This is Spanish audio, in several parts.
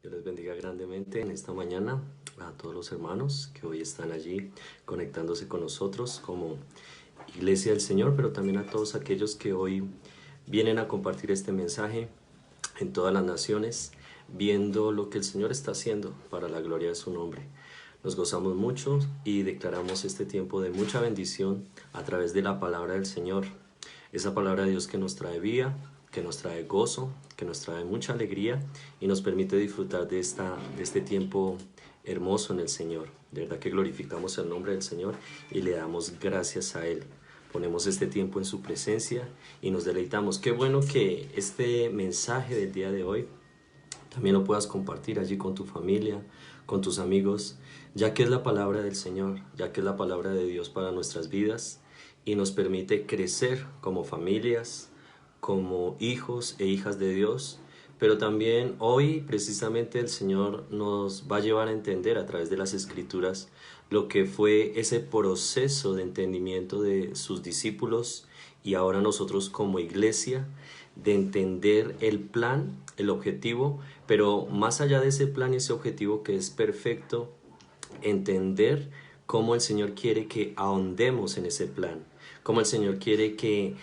Dios les bendiga grandemente en esta mañana a todos los hermanos que hoy están allí conectándose con nosotros como Iglesia del Señor, pero también a todos aquellos que hoy vienen a compartir este mensaje en todas las naciones, viendo lo que el Señor está haciendo para la gloria de su nombre. Nos gozamos mucho y declaramos este tiempo de mucha bendición a través de la palabra del Señor. Esa palabra de Dios que nos trae vida, que nos trae gozo, que nos trae mucha alegría y nos permite disfrutar de este tiempo hermoso en el Señor. De verdad que glorificamos el nombre del Señor y le damos gracias a Él. Ponemos este tiempo en su presencia y nos deleitamos. Qué bueno que este mensaje del día de hoy también lo puedas compartir allí con tu familia, con tus amigos, ya que es la palabra del Señor, ya que es la palabra de Dios para nuestras vidas y nos permite crecer como familias, como hijos e hijas de Dios. Pero también hoy precisamente el Señor nos va a llevar a entender a través de las Escrituras lo que fue ese proceso de entendimiento de sus discípulos y ahora nosotros como iglesia, de entender el plan, el objetivo, pero más allá de ese plan y ese objetivo que es perfecto, entender cómo el Señor quiere que ahondemos en ese plan, cómo el Señor quiere que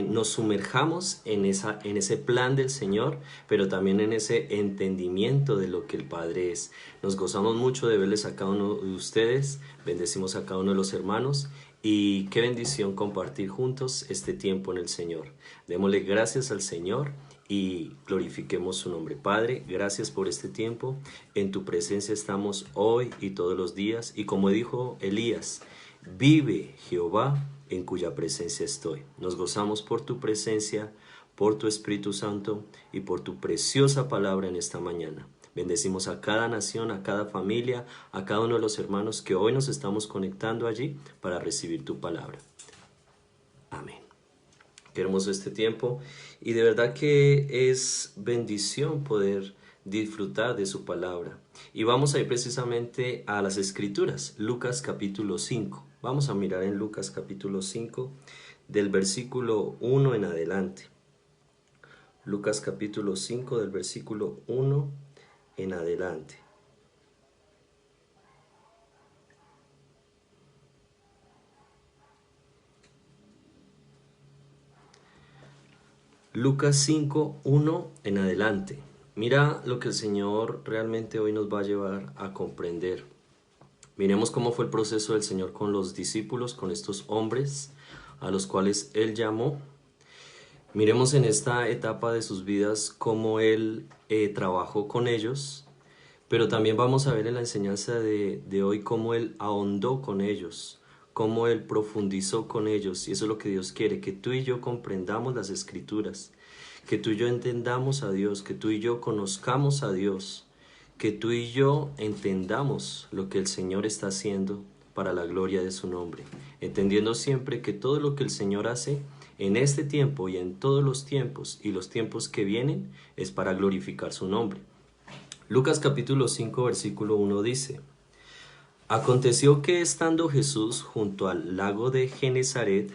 nos sumerjamos en ese plan del Señor, pero también en ese entendimiento de lo que el Padre es. Nos gozamos mucho de verles a cada uno de ustedes, bendecimos a cada uno de los hermanos y qué bendición compartir juntos este tiempo en el Señor. Démosle gracias al Señor y glorifiquemos su nombre. Padre, gracias por este tiempo. En tu presencia estamos hoy y todos los días. Y como dijo Elías, vive Jehová en cuya presencia estoy. Nos gozamos por tu presencia, por tu Espíritu Santo y por tu preciosa palabra en esta mañana. Bendecimos a cada nación, a cada familia, a cada uno de los hermanos que hoy nos estamos conectando allí para recibir tu palabra. Amén. Qué hermoso este tiempo y de verdad que es bendición poder disfrutar de su palabra. Y vamos a ir precisamente a las Escrituras, Lucas capítulo 5. Vamos a mirar en Lucas capítulo 5 del versículo 1 en adelante. Lucas capítulo 5 del versículo 1 en adelante. Lucas 5, 1 en adelante. Mira lo que el Señor realmente hoy nos va a llevar a comprender. Miremos cómo fue el proceso del Señor con los discípulos, con estos hombres a los cuales Él llamó. Miremos en esta etapa de sus vidas cómo Él trabajó con ellos, pero también vamos a ver en la enseñanza de hoy cómo Él ahondó con ellos, cómo Él profundizó con ellos. Y eso es lo que Dios quiere, que tú y yo comprendamos las Escrituras, que tú y yo entendamos a Dios, que tú y yo conozcamos a Dios, que tú y yo entendamos lo que el Señor está haciendo para la gloria de su nombre, entendiendo siempre que todo lo que el Señor hace en este tiempo y en todos los tiempos y los tiempos que vienen es para glorificar su nombre. Lucas capítulo 5 versículo 1 dice: Aconteció que estando Jesús junto al lago de Genezaret,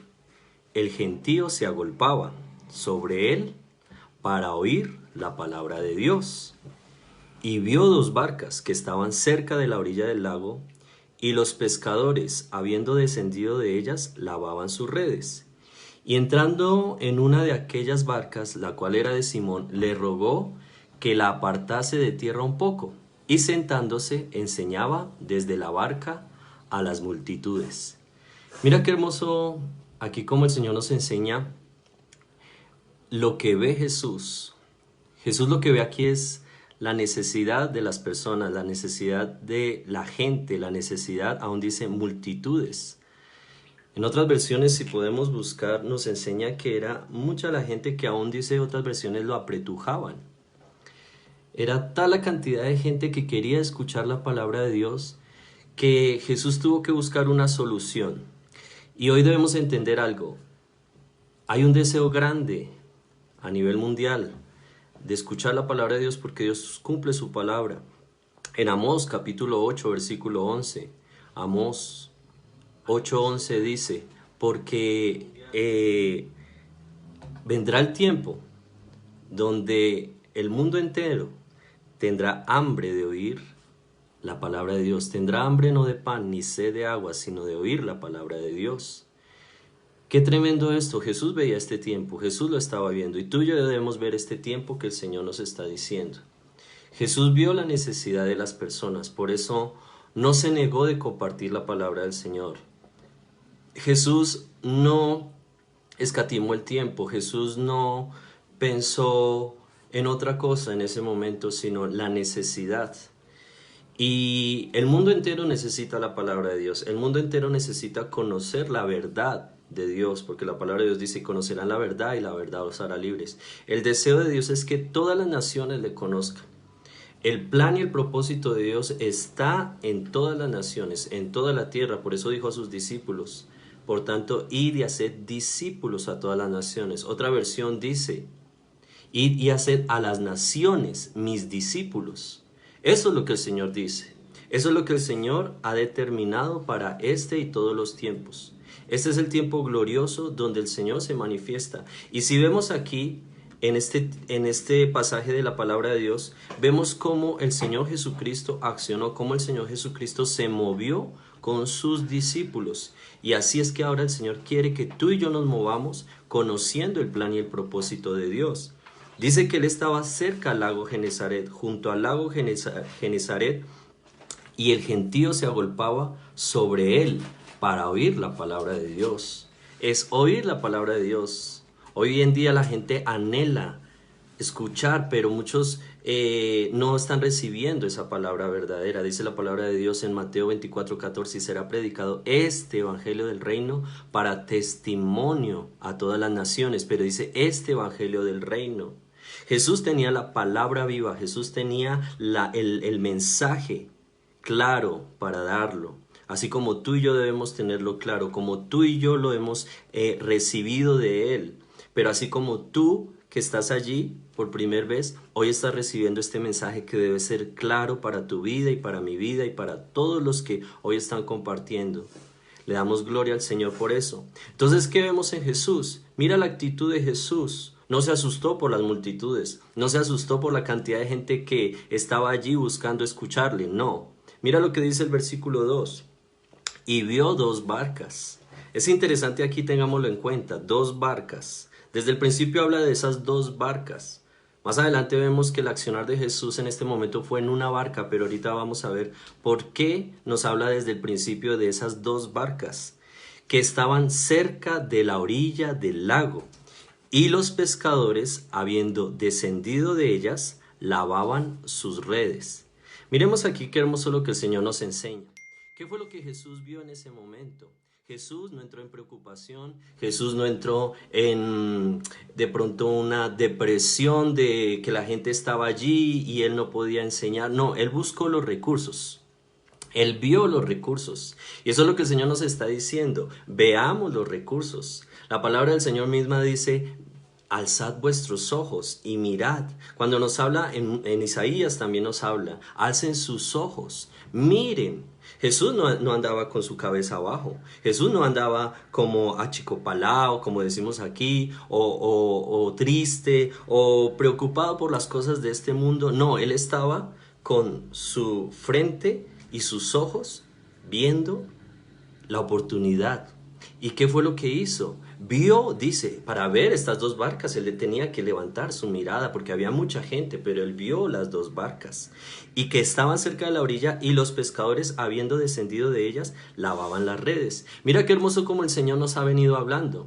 el gentío se agolpaba sobre él para oír la palabra de Dios. Y vio dos barcas que estaban cerca de la orilla del lago, y los pescadores, habiendo descendido de ellas, lavaban sus redes. Y entrando en una de aquellas barcas, la cual era de Simón, le rogó que la apartase de tierra un poco, y sentándose enseñaba desde la barca a las multitudes. Mira qué hermoso aquí como el Señor nos enseña lo que ve Jesús. Jesús lo que ve aquí es la necesidad de las personas, la necesidad de la gente, la necesidad, aún dice, multitudes. En otras versiones, si podemos buscar, nos enseña que era mucha la gente que aún dice otras versiones lo apretujaban. Era tal la cantidad de gente que quería escuchar la palabra de Dios que Jesús tuvo que buscar una solución. Y hoy debemos entender algo. Hay un deseo grande a nivel mundial de escuchar la palabra de Dios porque Dios cumple su palabra. En Amós capítulo 8 versículo 11, Amós 8:11 dice: porque vendrá el tiempo donde el mundo entero tendrá hambre de oír la palabra de Dios. Tendrá hambre no de pan ni sed de agua, sino de oír la palabra de Dios. Qué tremendo esto. Jesús veía este tiempo, Jesús lo estaba viendo, y tú y yo debemos ver este tiempo que el Señor nos está diciendo. Jesús vio la necesidad de las personas, por eso no se negó de compartir la palabra del Señor. Jesús no escatimó el tiempo, Jesús no pensó en otra cosa en ese momento, sino la necesidad. Y el mundo entero necesita la palabra de Dios, el mundo entero necesita conocer la verdad de Dios, porque la palabra de Dios dice: conocerán la verdad y la verdad os hará libres. El deseo de Dios es que todas las naciones le conozcan. El plan y el propósito de Dios está en todas las naciones, en toda la tierra. Por eso dijo a sus discípulos: por tanto, id y haced discípulos a todas las naciones. Otra versión dice: id y haced a las naciones mis discípulos. Eso es lo que el Señor dice. Eso es lo que el Señor ha determinado para este y todos los tiempos. Este es el tiempo glorioso donde el Señor se manifiesta. Y si vemos aquí, en este pasaje de la palabra de Dios, vemos cómo el Señor Jesucristo accionó, cómo el Señor Jesucristo se movió con sus discípulos. Y así es que ahora el Señor quiere que tú y yo nos movamos conociendo el plan y el propósito de Dios. Dice que Él estaba cerca al lago Genesaret, junto al lago Genesaret, y el gentío se agolpaba sobre Él para oír la palabra de Dios. Es oír la palabra de Dios. Hoy en día la gente anhela escuchar, pero muchos no están recibiendo esa palabra verdadera. Dice la palabra de Dios en Mateo 24:14: y será predicado este evangelio del reino para testimonio a todas las naciones. Pero dice este evangelio del reino. Jesús tenía la palabra viva, Jesús tenía el mensaje claro para darlo. Así como tú y yo debemos tenerlo claro, como tú y yo lo hemos recibido de Él. Pero así como tú que estás allí por primera vez, hoy estás recibiendo este mensaje que debe ser claro para tu vida y para mi vida y para todos los que hoy están compartiendo. Le damos gloria al Señor por eso. Entonces, ¿qué vemos en Jesús? Mira la actitud de Jesús. No se asustó por las multitudes, no se asustó por la cantidad de gente que estaba allí buscando escucharle, no. Mira lo que dice el versículo 2. Y vio dos barcas. Es interesante, aquí tengámoslo en cuenta, dos barcas. Desde el principio habla de esas dos barcas. Más adelante vemos que el accionar de Jesús en este momento fue en una barca, pero ahorita vamos a ver por qué nos habla desde el principio de esas dos barcas que estaban cerca de la orilla del lago. Y los pescadores, habiendo descendido de ellas, lavaban sus redes. Miremos aquí qué hermoso lo que el Señor nos enseña. ¿Qué fue lo que Jesús vio en ese momento? Jesús no entró en preocupación, Jesús no entró en de pronto una depresión de que la gente estaba allí y Él no podía enseñar. No, Él buscó los recursos. Él vio los recursos. Y eso es lo que el Señor nos está diciendo. Veamos los recursos. La palabra del Señor misma dice: alzad vuestros ojos y mirad. Cuando nos habla en Isaías también nos habla: alcen sus ojos, miren. Jesús no andaba con su cabeza abajo. Jesús no andaba como achicopalado, como decimos aquí, o triste, o preocupado por las cosas de este mundo. No, Él estaba con su frente y sus ojos viendo la oportunidad. ¿Y qué fue lo que hizo? Vio, dice, para ver estas dos barcas, él tenía que levantar su mirada porque había mucha gente, pero él vio las dos barcas y que estaban cerca de la orilla, y los pescadores, habiendo descendido de ellas, lavaban las redes. Mira qué hermoso como el Señor nos ha venido hablando.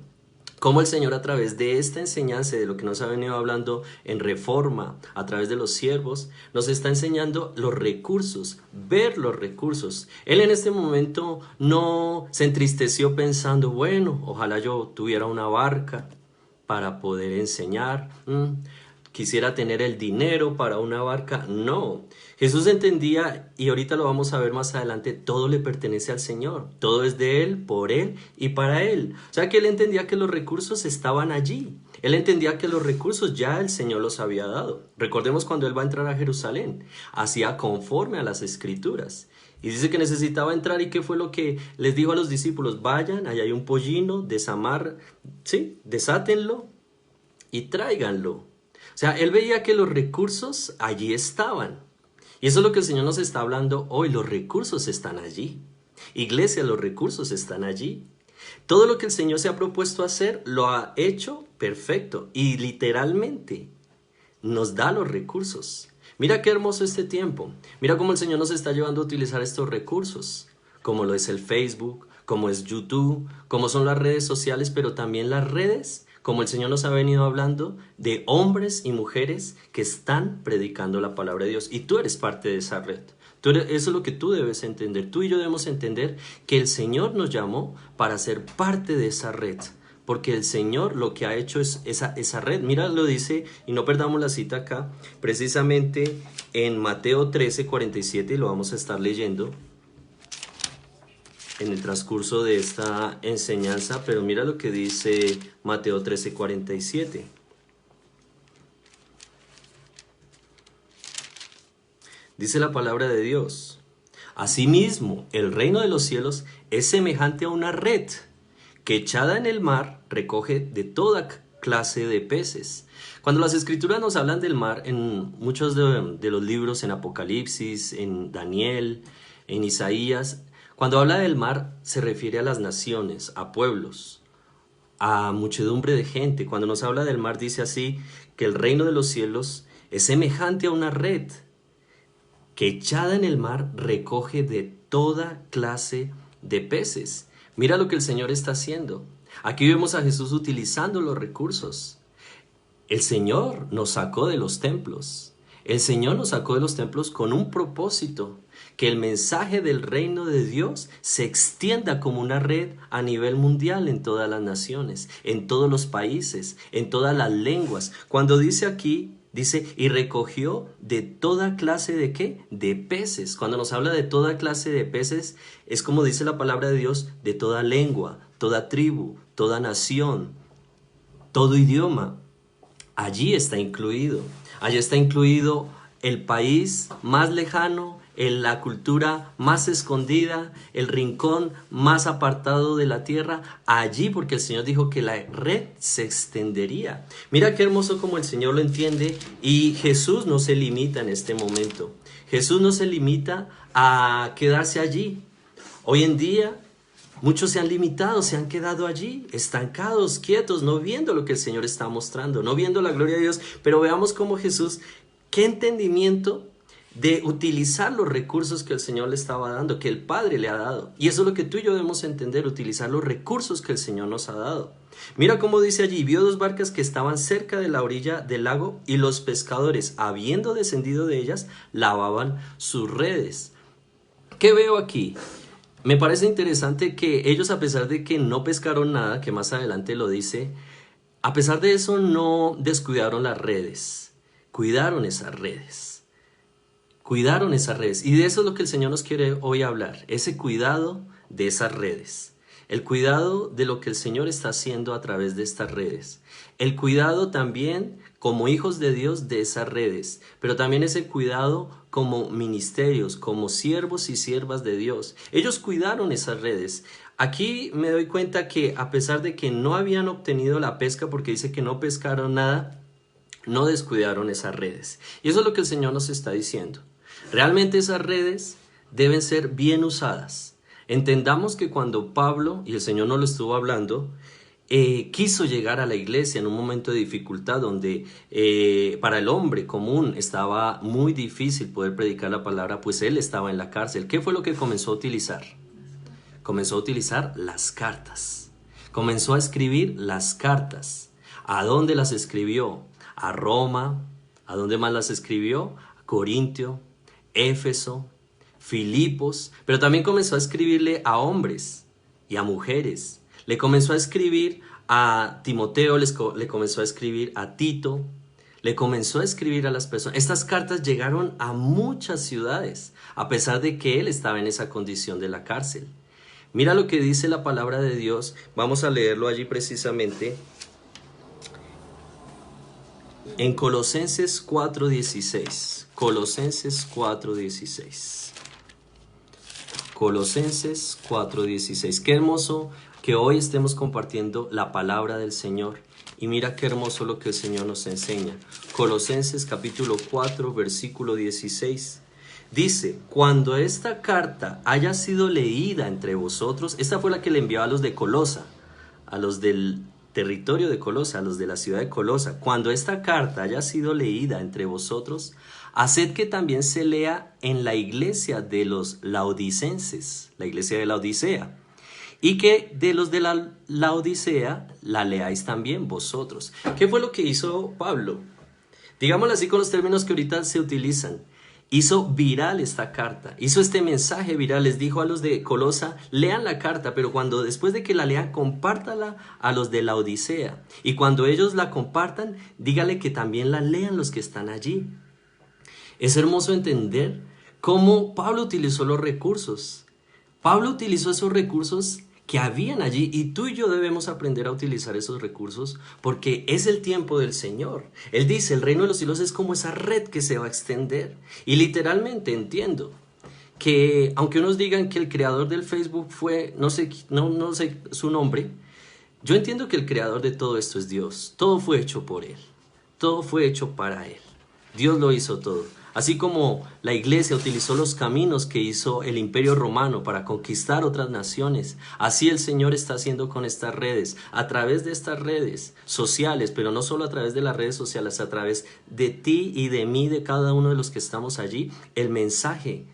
Cómo el Señor, a través de esta enseñanza, de lo que nos ha venido hablando en Reforma, a través de los siervos, nos está enseñando los recursos, ver los recursos. Él en este momento no se entristeció pensando: bueno, ojalá yo tuviera una barca para poder enseñar. Quisiera tener el dinero para una barca. No, Jesús entendía, y ahorita lo vamos a ver más adelante, todo le pertenece al Señor. Todo es de Él, por Él y para Él. O sea que Él entendía que los recursos estaban allí. Él entendía que los recursos ya el Señor los había dado. Recordemos cuando Él va a entrar a Jerusalén, hacía conforme a las Escrituras. Y dice que necesitaba entrar, y ¿qué fue lo que les dijo a los discípulos? Vayan, allá hay un pollino, desátenlo y tráiganlo. O sea, él veía que los recursos allí estaban. Y eso es lo que el Señor nos está hablando hoy. Los recursos están allí. Iglesia, los recursos están allí. Todo lo que el Señor se ha propuesto hacer, lo ha hecho perfecto. Y literalmente nos da los recursos. Mira qué hermoso este tiempo. Mira cómo el Señor nos está llevando a utilizar estos recursos. Como lo es el Facebook, como es YouTube, como son las redes sociales, pero también las redes, como el Señor nos ha venido hablando, de hombres y mujeres que están predicando la palabra de Dios. Y tú eres parte de esa red. Eso es lo que tú debes entender. Tú y yo debemos entender que el Señor nos llamó para ser parte de esa red. Porque el Señor lo que ha hecho es esa red. Mira, lo dice, y no perdamos la cita acá, precisamente en Mateo 13:47, y lo vamos a estar leyendo en el transcurso de esta enseñanza, pero mira lo que dice Mateo 13:47. Dice la palabra de Dios: asimismo, el reino de los cielos es semejante a una red que echada en el mar recoge de toda clase de peces. Cuando las escrituras nos hablan del mar, en muchos de los libros, en Apocalipsis, en Daniel, en Isaías, cuando habla del mar se refiere a las naciones, a pueblos, a muchedumbre de gente. Cuando nos habla del mar dice así, que el reino de los cielos es semejante a una red que echada en el mar recoge de toda clase de peces. Mira lo que el Señor está haciendo. Aquí vemos a Jesús utilizando los recursos. El Señor nos sacó de los templos. El Señor nos sacó de los templos con un propósito: que el mensaje del reino de Dios se extienda como una red a nivel mundial en todas las naciones, en todos los países, en todas las lenguas. Cuando dice aquí, dice, y recogió de toda clase de ¿qué? De peces. Cuando nos habla de toda clase de peces, es como dice la palabra de Dios, de toda lengua, toda tribu, toda nación, todo idioma. Allí está incluido. Allí está incluido el país más lejano, en la cultura más escondida, el rincón más apartado de la tierra, allí, porque el Señor dijo que la red se extendería. Mira qué hermoso como el Señor lo entiende, y Jesús no se limita en este momento. Jesús no se limita a quedarse allí. Hoy en día muchos se han limitado, se han quedado allí, estancados, quietos, no viendo lo que el Señor está mostrando, no viendo la gloria de Dios. Pero veamos cómo Jesús, qué entendimiento de utilizar los recursos que el Señor le estaba dando, que el Padre le ha dado. Y eso es lo que tú y yo debemos entender, utilizar los recursos que el Señor nos ha dado. Mira cómo dice allí: vio dos barcas que estaban cerca de la orilla del lago, y los pescadores, habiendo descendido de ellas, lavaban sus redes. ¿Qué veo aquí? Me parece interesante que ellos, a pesar de que no pescaron nada, que más adelante lo dice, a pesar de eso no descuidaron las redes, cuidaron esas redes. Cuidaron esas redes, y de eso es lo que el Señor nos quiere hoy hablar, ese cuidado de esas redes, el cuidado de lo que el Señor está haciendo a través de estas redes, el cuidado también como hijos de Dios de esas redes, pero también ese cuidado como ministerios, como siervos y siervas de Dios. Ellos cuidaron esas redes. Aquí me doy cuenta que a pesar de que no habían obtenido la pesca, porque dice que no pescaron nada, no descuidaron esas redes. Y eso es lo que el Señor nos está diciendo. Realmente esas redes deben ser bien usadas. Entendamos que cuando Pablo, y el Señor nos lo estuvo hablando, quiso llegar a la iglesia en un momento de dificultad donde para el hombre común estaba muy difícil poder predicar la palabra, pues él estaba en la cárcel. ¿Qué fue lo que comenzó a utilizar? Comenzó a utilizar las cartas. Comenzó a escribir las cartas. ¿A dónde las escribió? A Roma. ¿A dónde más las escribió? A Corintio, Éfeso, Filipos, pero también comenzó a escribirle a hombres y a mujeres. Le comenzó a escribir a Timoteo, le comenzó a escribir a Tito, le comenzó a escribir a las personas. Estas cartas llegaron a muchas ciudades, a pesar de que él estaba en esa condición de la cárcel. Mira lo que dice la palabra de Dios, vamos a leerlo allí precisamente. En Colosenses 4:16, Colosenses 4:16, Colosenses 4:16. Qué hermoso que hoy estemos compartiendo la palabra del Señor. Y mira qué hermoso lo que el Señor nos enseña. Colosenses capítulo 4, versículo 16. Dice, cuando esta carta haya sido leída entre vosotros, esta fue la que le envió a los de Colosa, a los del territorio de Colosa, a los de la ciudad de Colosa. Cuando esta carta haya sido leída entre vosotros, haced que también se lea en la iglesia de los laodicenses, la iglesia de la Odisea, y que de los de la Laodicea la leáis también vosotros. ¿Qué fue lo que hizo Pablo? Digámoslo así con los términos que ahorita se utilizan. Hizo viral esta carta, hizo este mensaje viral, les dijo a los de Colosa, lean la carta, pero cuando después de que la lean, compártala a los de la Odisea. Y cuando ellos la compartan, dígale que también la lean los que están allí. Es hermoso entender cómo Pablo utilizó los recursos. Pablo utilizó esos recursos que habían allí y tú y yo debemos aprender a utilizar esos recursos porque es el tiempo del Señor. Él dice, el reino de los cielos es como esa red que se va a extender. Y literalmente entiendo que aunque unos digan que el creador del Facebook fue, no sé su nombre, yo entiendo que el creador de todo esto es Dios. Todo fue hecho por Él. Todo fue hecho para Él. Dios lo hizo todo. Así como la iglesia utilizó los caminos que hizo el Imperio Romano para conquistar otras naciones, así el Señor está haciendo con estas redes, a través de estas redes sociales, pero no solo a través de las redes sociales, a través de ti y de mí, de cada uno de los que estamos allí, el mensaje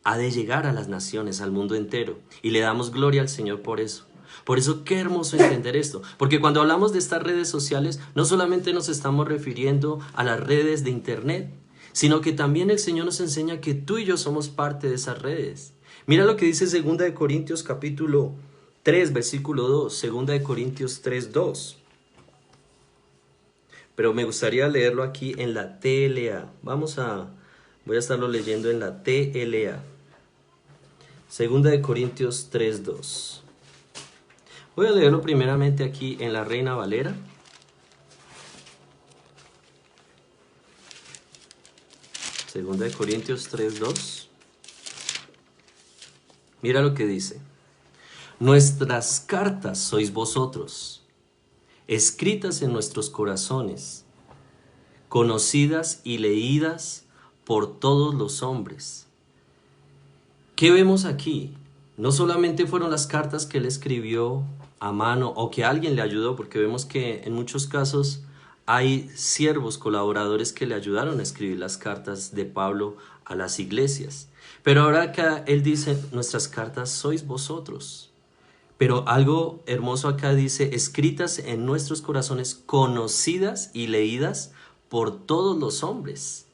ha de llegar a las naciones, al mundo entero, y le damos gloria al Señor por eso. Por eso qué hermoso entender esto, porque cuando hablamos de estas redes sociales, no solamente nos estamos refiriendo a las redes de internet, sino que también el Señor nos enseña que tú y yo somos parte de esas redes. Mira lo que dice 2 Corintios capítulo 3, versículo 2, 2 Corintios 3, 2. Pero me gustaría leerlo aquí en la TLA. Voy a estarlo leyendo en la TLA. 2 Corintios 3, 2. Voy a leerlo primeramente aquí en la Reina Valera. Segunda de Corintios 3:2. Mira lo que dice. Nuestras cartas sois vosotros, escritas en nuestros corazones, conocidas y leídas por todos los hombres. ¿Qué vemos aquí? No solamente fueron las cartas que él escribió a mano o que alguien le ayudó, porque vemos que en muchos casos hay siervos, colaboradores que le ayudaron a escribir las cartas de Pablo a las iglesias. Pero ahora acá él dice, nuestras cartas sois vosotros. Pero algo hermoso acá dice, escritas en nuestros corazones, conocidas y leídas por todos los hombres.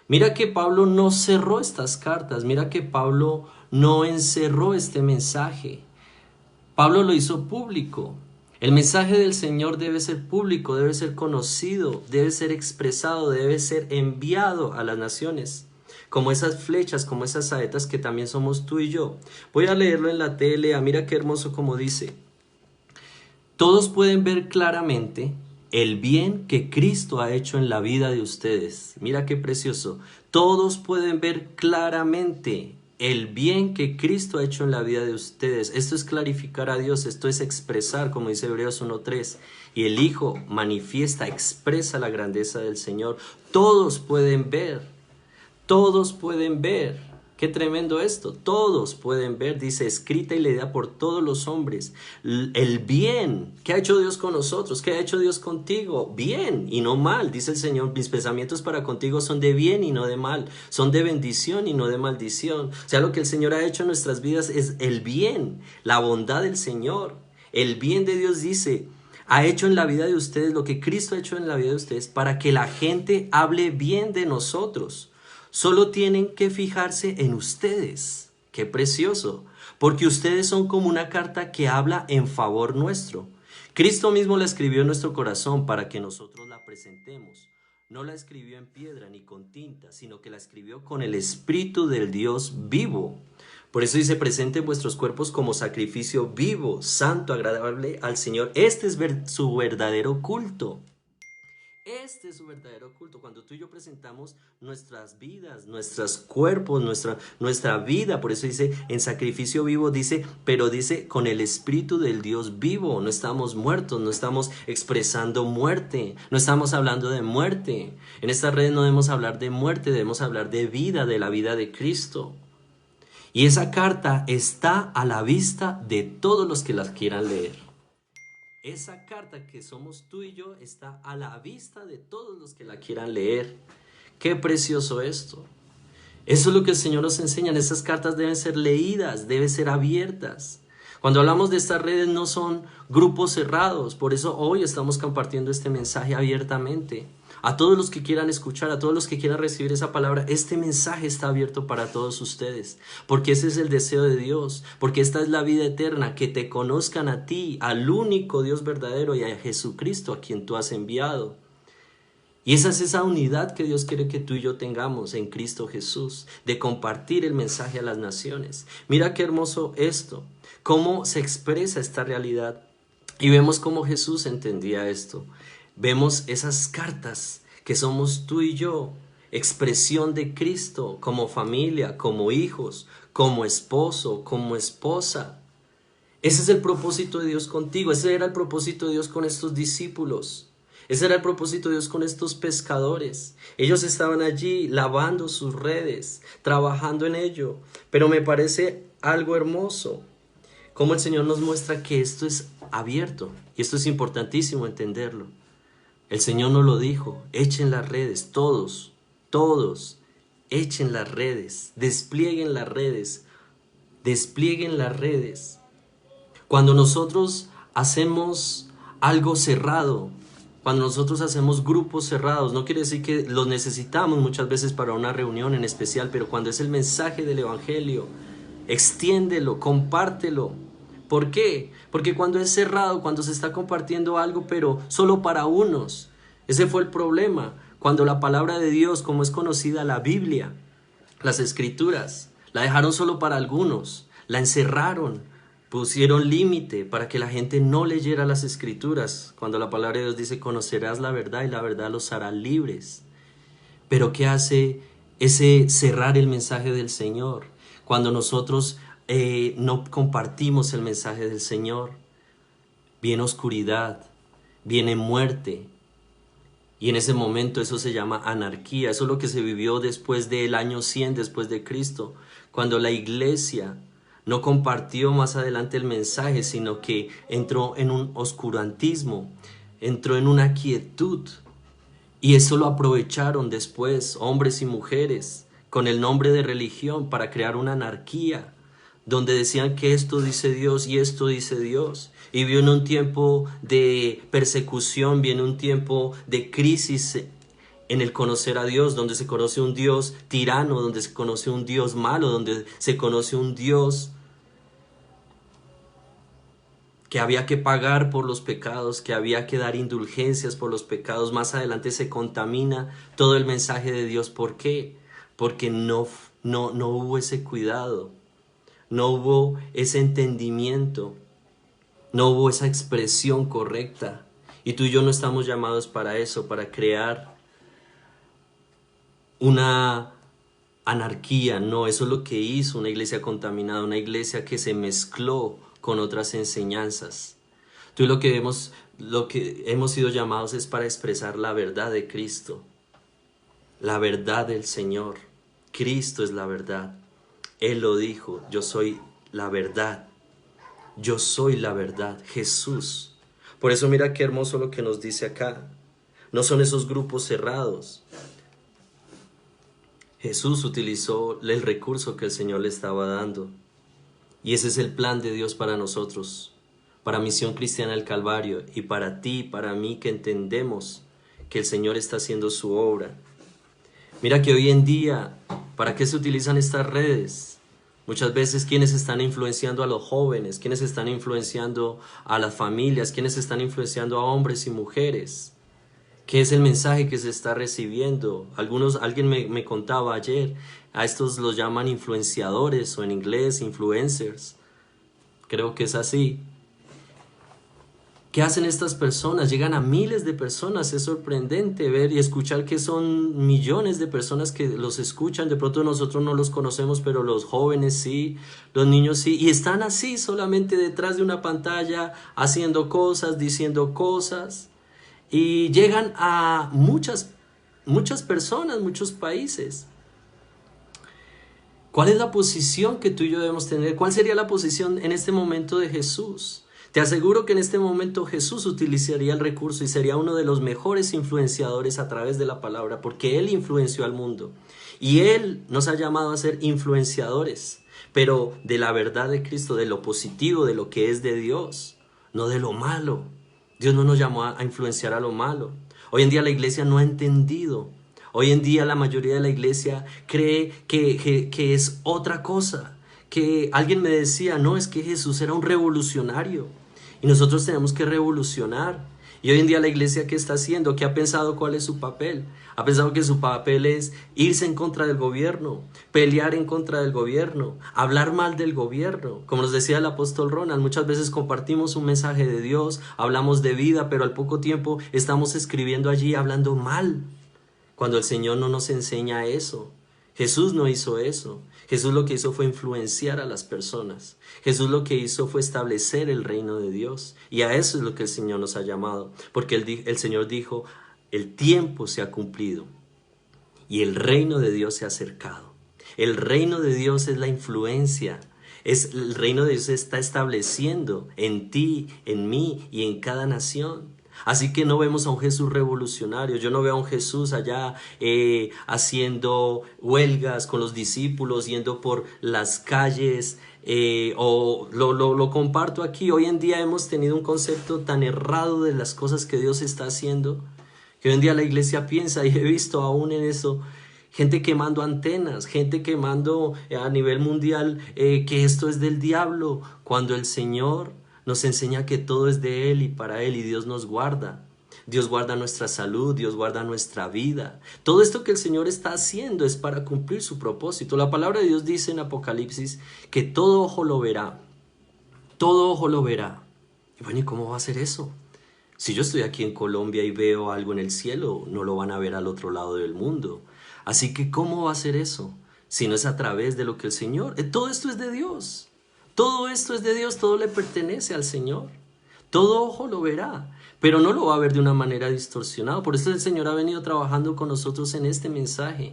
Mira que Pablo no cerró estas cartas, mira que Pablo no encerró este mensaje. Pablo lo hizo público. El mensaje del Señor debe ser público, debe ser conocido, debe ser expresado, debe ser enviado a las naciones. Como esas flechas, como esas saetas que también somos tú y yo. Voy a leerlo en la TLA, mira qué hermoso como dice. Todos pueden ver claramente el bien que Cristo ha hecho en la vida de ustedes. Mira qué precioso. Todos pueden ver claramente el bien que Cristo ha hecho en la vida de ustedes. Esto es clarificar a Dios, esto es expresar, como dice Hebreos 1:3. Y el Hijo manifiesta, expresa la grandeza del Señor. Todos pueden ver, todos pueden ver. Qué tremendo esto. Todos pueden ver, dice, escrita y leída por todos los hombres. El bien. ¿Qué ha hecho Dios con nosotros? ¿Qué ha hecho Dios contigo? Bien y no mal. Dice el Señor, mis pensamientos para contigo son de bien y no de mal. Son de bendición y no de maldición. O sea, lo que el Señor ha hecho en nuestras vidas es el bien, la bondad del Señor. El bien de Dios dice, ha hecho en la vida de ustedes lo que Cristo ha hecho en la vida de ustedes para que la gente hable bien de nosotros. Solo tienen que fijarse en ustedes. ¡Qué precioso! Porque ustedes son como una carta que habla en favor nuestro. Cristo mismo la escribió en nuestro corazón para que nosotros la presentemos. No la escribió en piedra ni con tinta, sino que la escribió con el Espíritu del Dios vivo. Por eso dice, presenten vuestros cuerpos como sacrificio vivo, santo, agradable al Señor. Este es su verdadero culto. Este es su verdadero culto. Cuando tú y yo presentamos nuestras vidas, nuestros cuerpos, nuestra vida, por eso dice en sacrificio vivo, dice, pero dice con el espíritu del Dios vivo. No estamos muertos, no estamos expresando muerte, no estamos hablando de muerte. En esta red no debemos hablar de muerte, debemos hablar de vida, de la vida de Cristo. Y esa carta está a la vista de todos los que la quieran leer. Esa carta que somos tú y yo está a la vista de todos los que la quieran leer. Qué precioso esto. Eso es lo que el Señor nos enseña. Esas cartas deben ser leídas, deben ser abiertas. Cuando hablamos de estas redes no son grupos cerrados. Por eso hoy estamos compartiendo este mensaje abiertamente. A todos los que quieran escuchar, a todos los que quieran recibir esa palabra, este mensaje está abierto para todos ustedes, porque ese es el deseo de Dios, porque esta es la vida eterna, que te conozcan a ti, al único Dios verdadero y a Jesucristo a quien tú has enviado. Y esa es esa unidad que Dios quiere que tú y yo tengamos en Cristo Jesús, de compartir el mensaje a las naciones. Mira qué hermoso esto, cómo se expresa esta realidad. Y vemos cómo Jesús entendía esto. Vemos esas cartas que somos tú y yo, expresión de Cristo como familia, como hijos, como esposo, como esposa. Ese es el propósito de Dios contigo, ese era el propósito de Dios con estos discípulos. Ese era el propósito de Dios con estos pescadores. Ellos estaban allí lavando sus redes, trabajando en ello. Pero me parece algo hermoso, como el Señor nos muestra que esto es abierto. Y esto es importantísimo entenderlo. El Señor nos lo dijo, echen las redes, todos, echen las redes, desplieguen las redes, desplieguen las redes. Cuando nosotros hacemos algo cerrado, cuando nosotros hacemos grupos cerrados, no quiere decir que los necesitamos muchas veces para una reunión en especial, pero cuando es el mensaje del Evangelio, extiéndelo, compártelo. ¿Por qué? Porque cuando es cerrado, cuando se está compartiendo algo, pero solo para unos, ese fue el problema. Cuando la palabra de Dios, como es conocida la Biblia, las Escrituras, la dejaron solo para algunos, la encerraron, pusieron límite para que la gente no leyera las Escrituras. Cuando la palabra de Dios dice, conocerás la verdad y la verdad los hará libres. Pero ¿qué hace ese cerrar el mensaje del Señor? Cuando nosotros no compartimos el mensaje del Señor, viene oscuridad, viene muerte. Y en ese momento eso se llama anarquía. Eso es lo que se vivió después del año 100 después de Cristo, cuando la iglesia no compartió más adelante el mensaje, sino que entró en un oscurantismo, entró en una quietud. Y eso lo aprovecharon después hombres y mujeres con el nombre de religión para crear una anarquía, donde decían que esto dice Dios y esto dice Dios. Y viene un tiempo de persecución, viene un tiempo de crisis en el conocer a Dios, donde se conoce un Dios tirano, donde se conoce un Dios malo, donde se conoce un Dios que había que pagar por los pecados, que había que dar indulgencias por los pecados. Más adelante se contamina todo el mensaje de Dios. ¿Por qué? Porque no hubo ese cuidado, no hubo ese entendimiento, no hubo esa expresión correcta. Y tú y yo no estamos llamados para eso, para crear una anarquía. No, eso es lo que hizo una iglesia contaminada, una iglesia que se mezcló con otras enseñanzas. Tú y lo que hemos sido llamados es para expresar la verdad de Cristo, la verdad del Señor. Cristo es la verdad. Él lo dijo, yo soy la verdad. Yo soy la verdad, Jesús. Por eso mira qué hermoso lo que nos dice acá. No son esos grupos cerrados. Jesús utilizó el recurso que el Señor le estaba dando. Y ese es el plan de Dios para nosotros, para Misión Cristiana del Calvario, y para ti, para mí, que entendemos que el Señor está haciendo su obra. Mira que hoy en día, ¿para qué se utilizan estas redes? Muchas veces, ¿quiénes están influenciando a los jóvenes? ¿Quiénes están influenciando a las familias? ¿Quiénes están influenciando a hombres y mujeres? ¿Qué es el mensaje que se está recibiendo? Alguien me contaba ayer, a estos los llaman influenciadores, o en inglés influencers. Creo que es así. ¿Qué hacen estas personas? Llegan a miles de personas. Es sorprendente ver y escuchar que son millones de personas que los escuchan. De pronto nosotros no los conocemos, pero los jóvenes sí, los niños sí. Y están así solamente detrás de una pantalla, haciendo cosas, diciendo cosas. Y llegan a muchas personas, muchos países. ¿Cuál es la posición que tú y yo debemos tener? ¿Cuál sería la posición en este momento de Jesús? Te aseguro que en este momento Jesús utilizaría el recurso y sería uno de los mejores influenciadores a través de la palabra, porque Él influenció al mundo. Y Él nos ha llamado a ser influenciadores, pero de la verdad de Cristo, de lo positivo, de lo que es de Dios, no de lo malo. Dios no nos llamó a influenciar a lo malo. Hoy en día la iglesia no ha entendido. Hoy en día la mayoría de la iglesia cree que es otra cosa. Que alguien me decía, no, es que Jesús era un revolucionario. Y nosotros tenemos que revolucionar. Y hoy en día la iglesia, ¿qué está haciendo? ¿Qué ha pensado cuál es su papel? Ha pensado que su papel es irse en contra del gobierno, pelear en contra del gobierno, hablar mal del gobierno. Como nos decía el apóstol Ronald, muchas veces compartimos un mensaje de Dios, hablamos de vida, pero al poco tiempo estamos escribiendo allí hablando mal, cuando el Señor no nos enseña eso. Jesús no hizo eso. Jesús lo que hizo fue influenciar a las personas. Jesús lo que hizo fue establecer el reino de Dios. Y a eso es lo que el Señor nos ha llamado. Porque el Señor dijo, el tiempo se ha cumplido y el reino de Dios se ha acercado. El reino de Dios es la influencia. El reino de Dios se está estableciendo en ti, en mí y en cada nación. Así que no vemos a un Jesús revolucionario. Yo no veo a un Jesús allá haciendo huelgas con los discípulos, yendo por las calles. Lo comparto aquí. Hoy en día hemos tenido un concepto tan errado de las cosas que Dios está haciendo, que hoy en día la iglesia piensa, y he visto aún en eso, gente quemando antenas, gente quemando a nivel mundial que esto es del diablo, cuando el Señor nos enseña que todo es de Él y para Él, y Dios nos guarda. Dios guarda nuestra salud, Dios guarda nuestra vida. Todo esto que el Señor está haciendo es para cumplir su propósito. La palabra de Dios dice en Apocalipsis que todo ojo lo verá. Todo ojo lo verá. Y bueno, ¿y cómo va a ser eso? Si yo estoy aquí en Colombia y veo algo en el cielo, no lo van a ver al otro lado del mundo. Así que, ¿cómo va a ser eso? Si no es a través de lo que el Señor... Todo esto es de Dios. Todo esto es de Dios, todo le pertenece al Señor. Todo ojo lo verá, pero no lo va a ver de una manera distorsionada. Por eso el Señor ha venido trabajando con nosotros en este mensaje.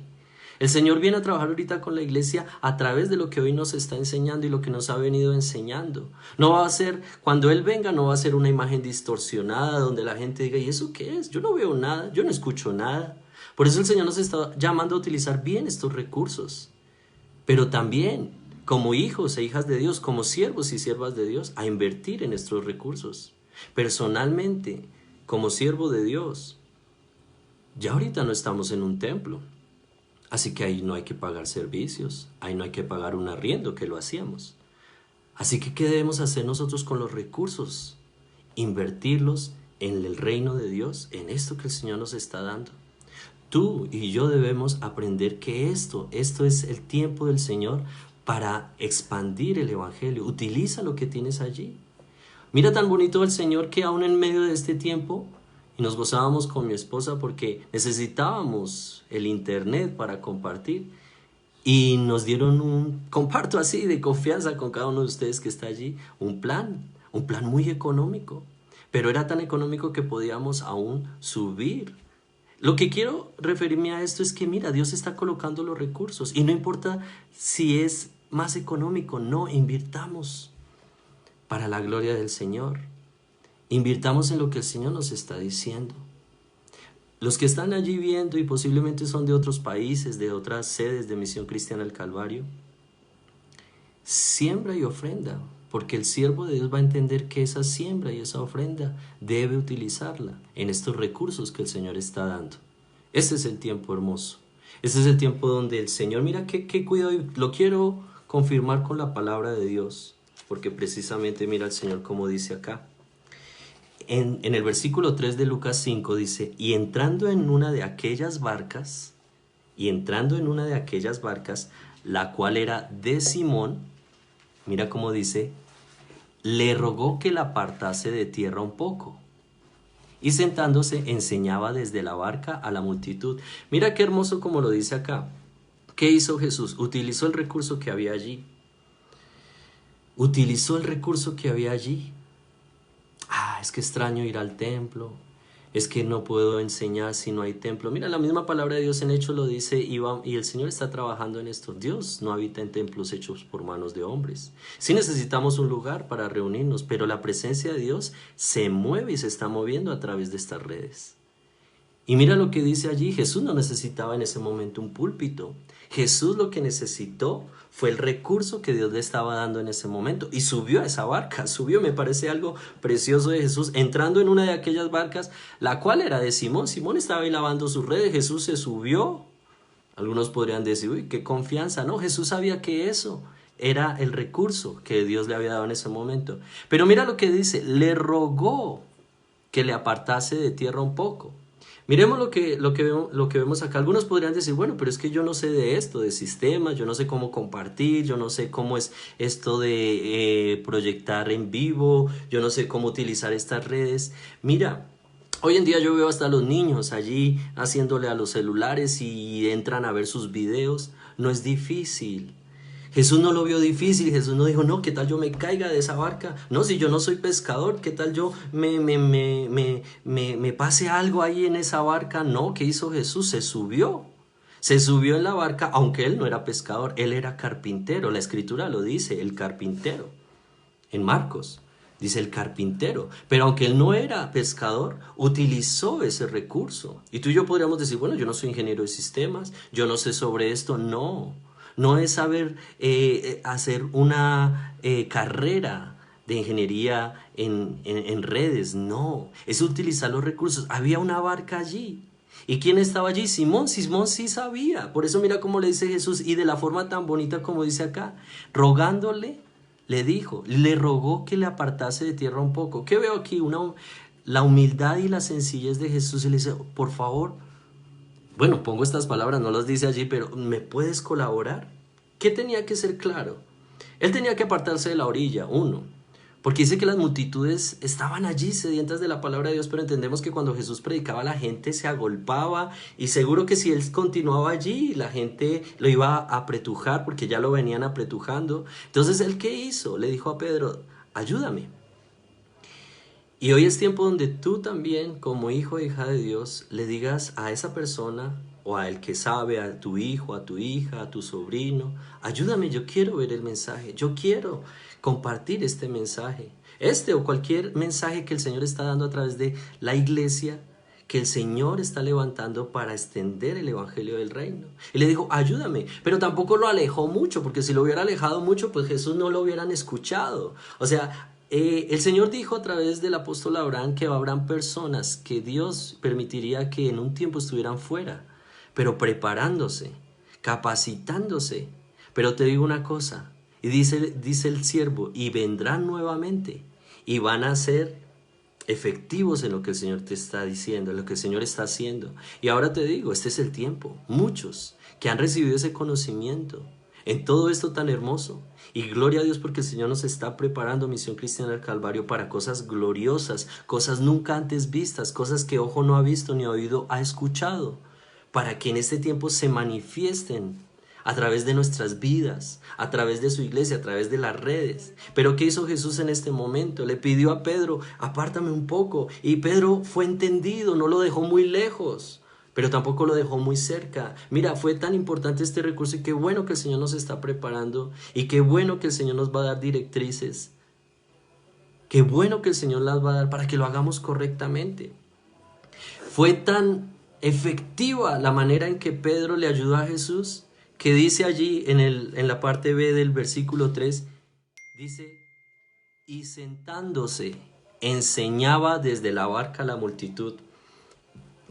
El Señor viene a trabajar ahorita con la iglesia a través de lo que hoy nos está enseñando y lo que nos ha venido enseñando. No va a ser, cuando Él venga, no va a ser una imagen distorsionada donde la gente diga, ¿y eso qué es? Yo no veo nada, yo no escucho nada. Por eso el Señor nos está llamando a utilizar bien estos recursos, pero también como hijos e hijas de Dios, como siervos y siervas de Dios, a invertir en estos recursos. Personalmente, como siervo de Dios, ya ahorita no estamos en un templo, así que ahí no hay que pagar servicios, ahí no hay que pagar un arriendo, que lo hacíamos. Así que, ¿qué debemos hacer nosotros con los recursos? Invertirlos en el reino de Dios, en esto que el Señor nos está dando. Tú y yo debemos aprender que esto es el tiempo del Señor para expandir el evangelio. Utiliza lo que tienes allí. Mira tan bonito el Señor que aún en medio de este tiempo, y nos gozábamos con mi esposa porque necesitábamos el internet para compartir, y nos dieron comparto así de confianza con cada uno de ustedes que está allí, un plan muy económico, pero era tan económico que podíamos aún subir. Lo que quiero referirme a esto es que mira, Dios está colocando los recursos y no importa si es más económico, no, invirtamos para la gloria del Señor. Invirtamos en lo que el Señor nos está diciendo. Los que están allí viendo y posiblemente son de otros países, de otras sedes de Misión Cristiana del Calvario, siembra y ofrenda, porque el siervo de Dios va a entender que esa siembra y esa ofrenda debe utilizarla en estos recursos que el Señor está dando. Este es el tiempo hermoso. Este es el tiempo donde el Señor, mira qué cuidado, y lo quiero confirmar con la palabra de Dios, porque precisamente mira el Señor como dice acá. En el versículo 3 de Lucas 5 dice, y entrando en una de aquellas barcas, la cual era de Simón, mira cómo dice, le rogó que la apartase de tierra un poco. Y sentándose enseñaba desde la barca a la multitud. Mira qué hermoso como lo dice acá. ¿Qué hizo Jesús? Utilizó el recurso que había allí. Utilizó el recurso que había allí. Es que extraño ir al templo. Es que no puedo enseñar si no hay templo. Mira, la misma palabra de Dios en Hechos lo dice y el Señor está trabajando en esto. Dios no habita en templos hechos por manos de hombres. Sí necesitamos un lugar para reunirnos, pero la presencia de Dios se mueve y se está moviendo a través de estas redes. Y mira lo que dice allí, Jesús no necesitaba en ese momento un púlpito. Jesús lo que necesitó fue el recurso que Dios le estaba dando en ese momento. Y subió a esa barca, subió, me parece algo precioso de Jesús, entrando en una de aquellas barcas, la cual era de Simón. Simón estaba ahí lavando sus redes, Jesús se subió. Algunos podrían decir, uy, qué confianza. No, Jesús sabía que eso era el recurso que Dios le había dado en ese momento. Pero mira lo que dice, le rogó que le apartase de tierra un poco. Miremos lo que vemos acá. Algunos podrían decir, bueno, pero es que yo no sé de esto, de sistemas, yo no sé cómo compartir, yo no sé cómo es esto de proyectar en vivo, yo no sé cómo utilizar estas redes. Mira, hoy en día yo veo hasta los niños allí haciéndole a los celulares y entran a ver sus videos. No es difícil. Jesús no lo vio difícil, Jesús no dijo, no, ¿qué tal yo me caiga de esa barca? No, si yo no soy pescador, ¿qué tal yo me pase algo ahí en esa barca? No, ¿qué hizo Jesús? Se subió en la barca, aunque él no era pescador, él era carpintero. La escritura lo dice, el carpintero, en Marcos. Dice el carpintero, pero aunque él no era pescador, utilizó ese recurso. Y tú y yo podríamos decir, bueno, yo no soy ingeniero de sistemas, yo no sé sobre esto. No, no es saber hacer una carrera de ingeniería en redes, no, es utilizar los recursos. Había una barca allí. ¿Y quién estaba allí? Simón. Simón sí sabía. Por eso mira cómo le dice Jesús, y de la forma tan bonita como dice acá, rogándole. Le dijo, le rogó que le apartase de tierra un poco. ¿Qué veo aquí? La humildad y la sencillez de Jesús. Y le dice, por favor, bueno, pongo estas palabras, no las dice allí, pero ¿me puedes colaborar? ¿Qué tenía que ser claro? Él tenía que apartarse de la orilla, uno. Porque dice que las multitudes estaban allí sedientas de la palabra de Dios, pero entendemos que cuando Jesús predicaba la gente se agolpaba y seguro que si él continuaba allí la gente lo iba a apretujar porque ya lo venían apretujando. Entonces, ¿él qué hizo? Le dijo a Pedro, ayúdame. Y hoy es tiempo donde tú también, como hijo e hija de Dios, le digas a esa persona o a el que sabe, a tu hijo, a tu hija, a tu sobrino, ayúdame, yo quiero ver el mensaje, yo quiero compartir este mensaje, este o cualquier mensaje que el Señor está dando a través de la iglesia, que el Señor está levantando para extender el evangelio del reino. Y le dijo, ayúdame, pero tampoco lo alejó mucho, porque si lo hubiera alejado mucho, pues Jesús no lo hubieran escuchado. O sea, el Señor dijo a través del apóstol Abraham que habrán personas que Dios permitiría que en un tiempo estuvieran fuera, pero preparándose, capacitándose. Pero te digo una cosa, y dice el siervo, y vendrán nuevamente, y van a ser efectivos en lo que el Señor te está diciendo, en lo que el Señor está haciendo. Y ahora te digo, este es el tiempo. Muchos que han recibido ese conocimiento en todo esto tan hermoso. Y gloria a Dios porque el Señor nos está preparando Misión Cristiana del Calvario para cosas gloriosas, cosas nunca antes vistas, cosas que ojo no ha visto ni oído ha escuchado, para que en este tiempo se manifiesten a través de nuestras vidas, a través de su iglesia, a través de las redes. Pero ¿qué hizo Jesús en este momento? Le pidió a Pedro, apártame un poco. Y Pedro fue entendido, no lo dejó muy lejos, pero tampoco lo dejó muy cerca. Mira, fue tan importante este recurso y qué bueno que el Señor nos está preparando y qué bueno que el Señor nos va a dar directrices. Qué bueno que el Señor las va a dar para que lo hagamos correctamente. Fue tan efectiva la manera en que Pedro le ayudó a Jesús, que dice allí en la parte B del versículo 3, dice, y sentándose, enseñaba desde la barca a la multitud.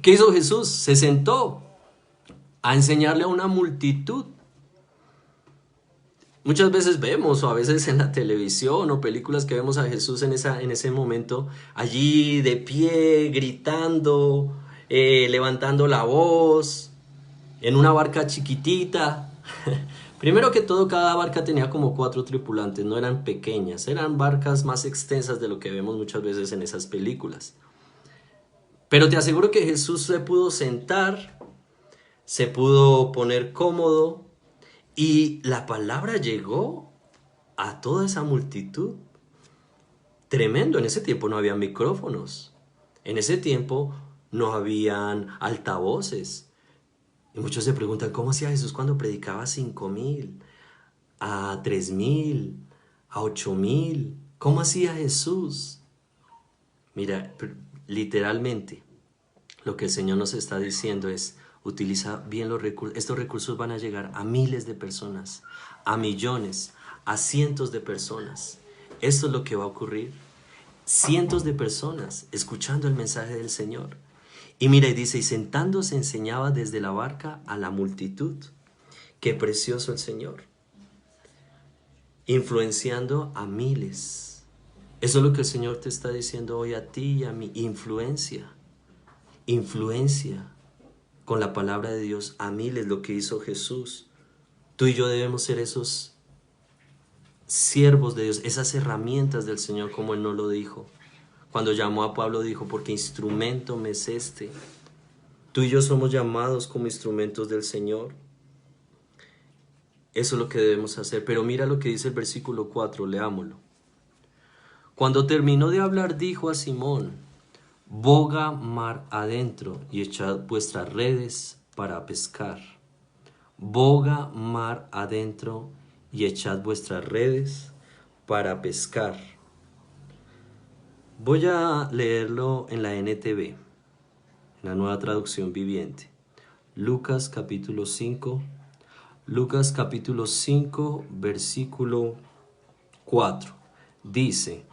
¿Qué hizo Jesús? Se sentó a enseñarle a una multitud. Muchas veces vemos, o a veces en la televisión o películas que vemos a Jesús en ese momento, allí de pie, gritando, levantando la voz, en una barca chiquitita, Primero que todo, cada barca tenía como 4 tripulantes, no eran pequeñas, eran barcas más extensas de lo que vemos muchas veces en esas películas. Pero te aseguro que Jesús se pudo sentar, se pudo poner cómodo y la palabra llegó a toda esa multitud. Tremendo, en ese tiempo no había micrófonos, en ese tiempo no habían altavoces. Y muchos se preguntan, ¿cómo hacía Jesús cuando predicaba a 5,000, a 3,000, a 8,000? ¿Cómo hacía Jesús? Mira, literalmente, lo que el Señor nos está diciendo es, utiliza bien los recursos. Estos recursos van a llegar a miles de personas, a millones, a cientos de personas. Esto es lo que va a ocurrir. Cientos de personas escuchando el mensaje del Señor. Y mira, y dice, y sentándose enseñaba desde la barca a la multitud. Qué precioso el Señor. Influenciando a miles. Eso es lo que el Señor te está diciendo hoy a ti y a mí. Influencia. Influencia con la palabra de Dios a miles, lo que hizo Jesús. Tú y yo debemos ser esos siervos de Dios, esas herramientas del Señor, como Él nos lo dijo. Cuando llamó a Pablo dijo, porque instrumento me es este. Tú y yo somos llamados como instrumentos del Señor. Eso es lo que debemos hacer. Pero mira lo que dice el versículo 4, leámoslo. Cuando terminó de hablar, dijo a Simón, boga mar adentro y echad vuestras redes para pescar. Boga mar adentro y echad vuestras redes para pescar. Voy a leerlo en la NTV, en la Nueva Traducción Viviente. Lucas capítulo 5, versículo 4. Dice,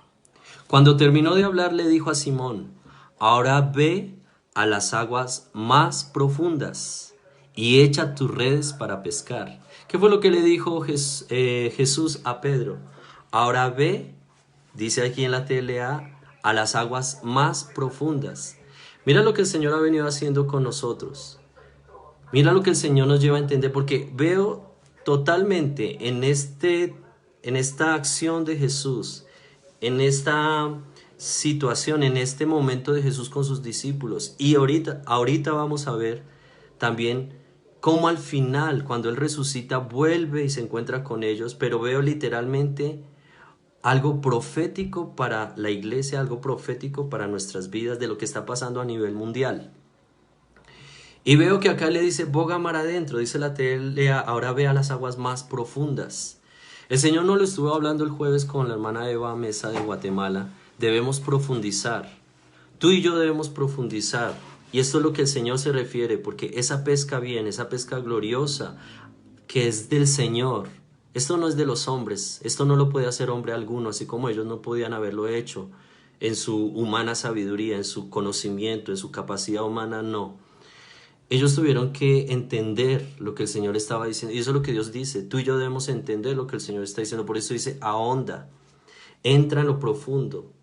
cuando terminó de hablar le dijo a Simón, ahora ve a las aguas más profundas y echa tus redes para pescar. ¿Qué fue lo que le dijo Jesús a Pedro? Ahora ve, dice aquí en la TLA, a las aguas más profundas. Mira lo que el Señor ha venido haciendo con nosotros. Mira lo que el Señor nos lleva a entender, porque veo totalmente en esta acción de Jesús, en esta situación, en este momento de Jesús con sus discípulos. Y ahorita vamos a ver también cómo al final, cuando Él resucita, vuelve y se encuentra con ellos, pero veo literalmente algo profético para la iglesia, algo profético para nuestras vidas de lo que está pasando a nivel mundial. Y veo que acá le dice, boga mar adentro, dice la TLA, ahora ve a las aguas más profundas. El Señor nos lo estuvo hablando el jueves con la hermana Eva Mesa de Guatemala. Debemos profundizar. Tú y yo debemos profundizar. Y esto es lo que el Señor se refiere, porque esa pesca bien, esa pesca gloriosa, que es del Señor. Esto no es de los hombres, esto no lo puede hacer hombre alguno, así como ellos no podían haberlo hecho en su humana sabiduría, en su conocimiento, en su capacidad humana, no. Ellos tuvieron que entender lo que el Señor estaba diciendo, y eso es lo que Dios dice, tú y yo debemos entender lo que el Señor está diciendo, por eso dice, ahonda, entra en lo profundo.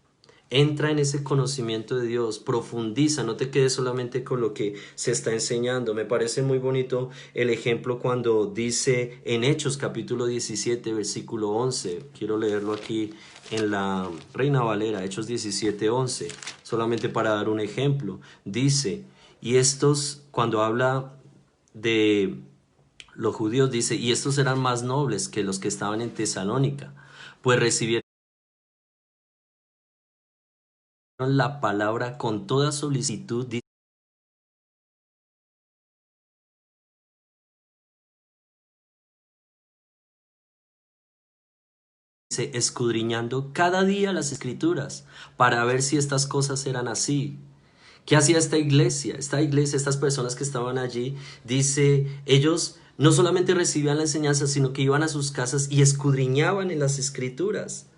Entra en ese conocimiento de Dios, profundiza, no te quedes solamente con lo que se está enseñando. Me parece muy bonito el ejemplo cuando dice en Hechos capítulo 17, versículo 11. Quiero leerlo aquí en la Reina Valera, Hechos 17, 11, solamente para dar un ejemplo. Dice, y estos, cuando habla de los judíos, dice, y estos eran más nobles que los que estaban en Tesalónica, pues recibieron la palabra con toda solicitud, dice, escudriñando cada día las escrituras para ver si estas cosas eran así. ¿Qué hacía esta iglesia? Esta iglesia, estas personas que estaban allí, dice, ellos no solamente recibían la enseñanza, sino que iban a sus casas y escudriñaban en las escrituras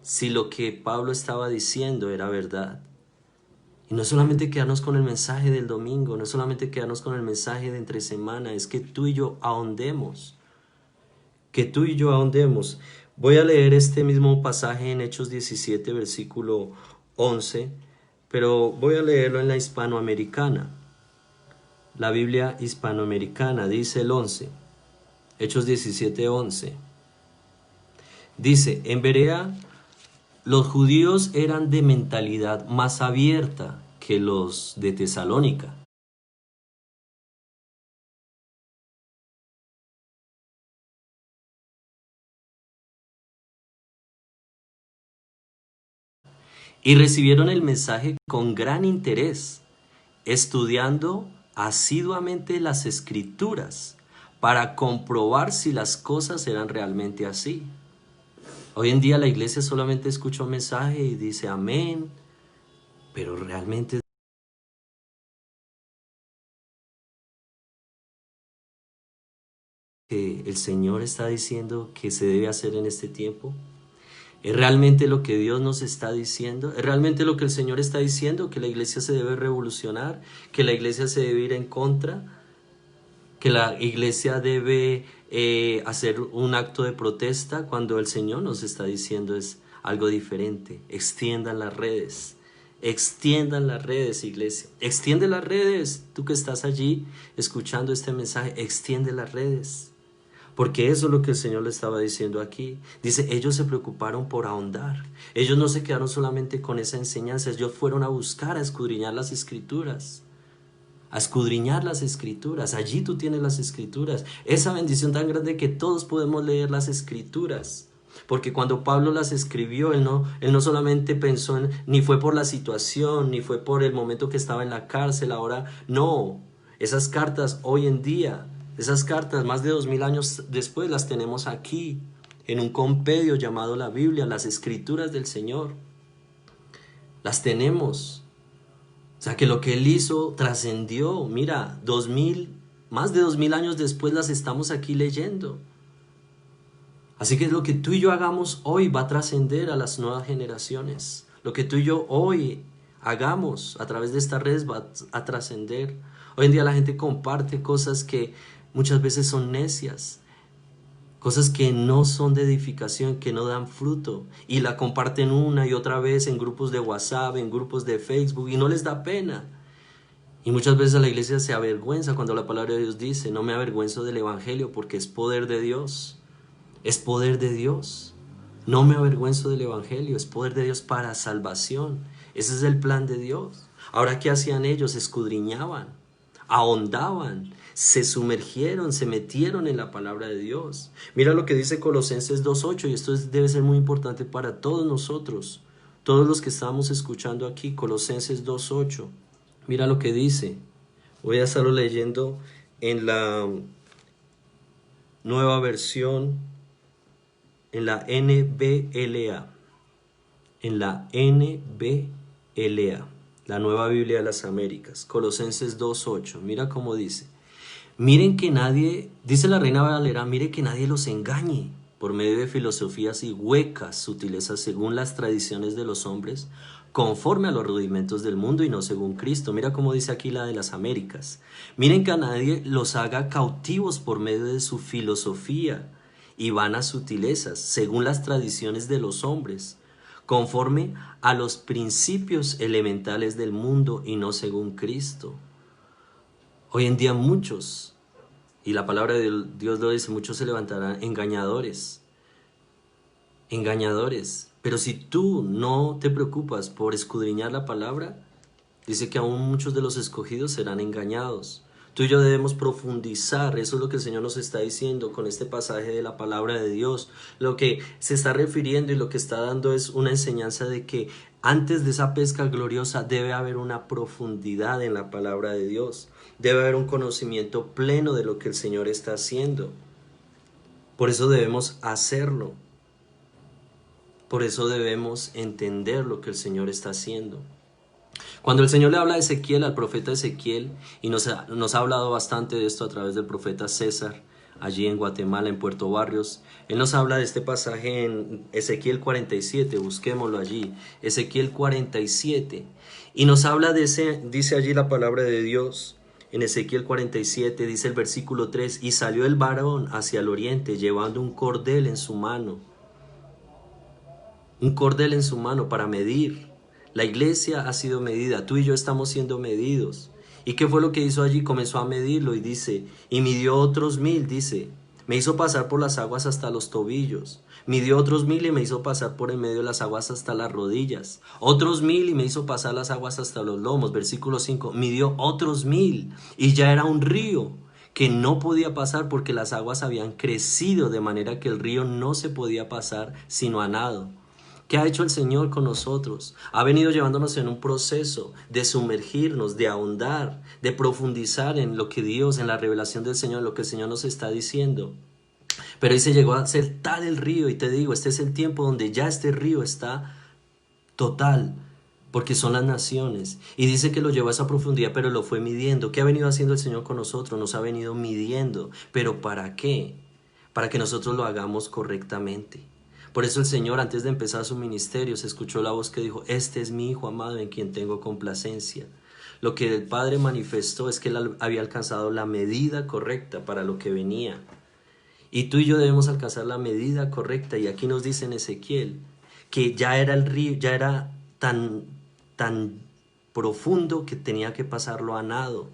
si lo que Pablo estaba diciendo era verdad. Y no solamente quedarnos con el mensaje del domingo, no solamente quedarnos con el mensaje de entre semana, es que tú y yo ahondemos, que tú y yo ahondemos. Voy a leer este mismo pasaje en Hechos 17, versículo 11, pero voy a leerlo en la hispanoamericana. La Biblia hispanoamericana dice el 11. Hechos 17:11. Dice, en Berea los judíos eran de mentalidad más abierta que los de Tesalónica. Y recibieron el mensaje con gran interés, estudiando asiduamente las escrituras para comprobar si las cosas eran realmente así. Hoy en día la iglesia solamente escucha un mensaje y dice amén, pero realmente que el Señor está diciendo que se debe hacer en este tiempo. ¿Es realmente lo que Dios nos está diciendo? ¿Es realmente lo que el Señor está diciendo? ¿Que la iglesia se debe revolucionar? ¿Que la iglesia se debe ir en contra? ¿Que la iglesia debe hacer un acto de protesta? Cuando el Señor nos está diciendo es algo diferente. Extiendan las redes. Extiendan las redes, iglesia. Extiende las redes. Tú que estás allí escuchando este mensaje, extiende las redes. Porque eso es lo que el Señor le estaba diciendo aquí. Dice, ellos se preocuparon por ahondar. Ellos no se quedaron solamente con esa enseñanza. Ellos fueron a buscar, a escudriñar las escrituras. A escudriñar las escrituras. Allí tú tienes las escrituras. Esa bendición tan grande que todos podemos leer las escrituras. Porque cuando Pablo las escribió, él no solamente pensó en, ni fue por la situación, ni fue por el momento que estaba en la cárcel. Ahora, no. Esas cartas hoy en día, esas cartas más de 2000 años después las tenemos aquí, en un compendio llamado la Biblia, las escrituras del Señor. Las tenemos. O sea que lo que Él hizo trascendió. Mira, más de 2000 años después las estamos aquí leyendo. Así que lo que tú y yo hagamos hoy va a trascender a las nuevas generaciones. Lo que tú y yo hoy hagamos a través de estas redes va a trascender. Hoy en día la gente comparte cosas que muchas veces son necias, cosas que no son de edificación, que no dan fruto, y la comparten una y otra vez en grupos de WhatsApp, en grupos de Facebook, y no les da pena. Y muchas veces la iglesia se avergüenza cuando la palabra de Dios dice, no me avergüenzo del evangelio porque es poder de Dios. Es poder de Dios. No me avergüenzo del evangelio, es poder de Dios para salvación. Ese es el plan de Dios. Ahora, ¿qué hacían ellos? Escudriñaban, ahondaban, se sumergieron, se metieron en la palabra de Dios. Mira lo que dice Colosenses 2:8, y esto debe ser muy importante para todos nosotros, todos los que estamos escuchando aquí. Colosenses 2:8. Mira lo que dice. Voy a estarlo leyendo en la nueva versión, en la NBLA. En la NBLA, la Nueva Biblia de las Américas. Colosenses 2:8. Mira cómo dice. Miren que nadie, dice la Reina Valera, mire que nadie los engañe por medio de filosofías y huecas sutilezas según las tradiciones de los hombres, conforme a los rudimentos del mundo y no según Cristo. Mira cómo dice aquí la de las Américas. Miren que a nadie los haga cautivos por medio de su filosofía y vanas sutilezas, según las tradiciones de los hombres, conforme a los principios elementales del mundo y no según Cristo. Hoy en día muchos, y la palabra de Dios lo dice, muchos se levantarán engañadores. Pero si tú no te preocupas por escudriñar la palabra, dice que aún muchos de los escogidos serán engañados. Tú y yo debemos profundizar, eso es lo que el Señor nos está diciendo con este pasaje de la palabra de Dios. Lo que se está refiriendo y lo que está dando es una enseñanza de que antes de esa pesca gloriosa debe haber una profundidad en la palabra de Dios. Debe haber un conocimiento pleno de lo que el Señor está haciendo. Por eso debemos hacerlo. Por eso debemos entender lo que el Señor está haciendo. Cuando el Señor le habla a Ezequiel, al profeta Ezequiel, y nos ha hablado bastante de esto a través del profeta César, allí en Guatemala, en Puerto Barrios, Él nos habla de este pasaje en Ezequiel 47, busquémoslo allí, Ezequiel 47, y nos habla de dice allí la palabra de Dios, en Ezequiel 47, dice el versículo 3, y salió el varón hacia el oriente, llevando un cordel en su mano, para medir. La iglesia ha sido medida, tú y yo estamos siendo medidos. ¿Y qué fue lo que hizo allí? Comenzó a medirlo y dice, y midió otros 1000, dice, Me hizo pasar por las aguas hasta los tobillos. Midió otros 1000 y me hizo pasar por en medio de las aguas hasta las rodillas. Otros 1000 y me hizo pasar las aguas hasta los lomos. Versículo 5. Midió otros 1000 y ya era un río que no podía pasar porque las aguas habían crecido de manera que el río no se podía pasar sino a nado. ¿Qué ha hecho el Señor con nosotros? Ha venido llevándonos en un proceso de sumergirnos, de ahondar, de profundizar en lo que Dios, en la revelación del Señor, lo que el Señor nos está diciendo. Pero ahí se llegó a ser tal el río, y te digo, este es el tiempo donde ya este río está total, porque son las naciones. Y dice que lo llevó a esa profundidad, pero lo fue midiendo. ¿Qué ha venido haciendo el Señor con nosotros? Nos ha venido midiendo. ¿Pero para qué? Para que nosotros lo hagamos correctamente. Por eso el Señor, antes de empezar su ministerio, se escuchó la voz que dijo: este es mi Hijo amado en quien tengo complacencia. Lo que el Padre manifestó es que Él había alcanzado la medida correcta para lo que venía. Y tú y yo debemos alcanzar la medida correcta. Y aquí nos dice en Ezequiel que ya era el río, ya era tan profundo que tenía que pasarlo a nado.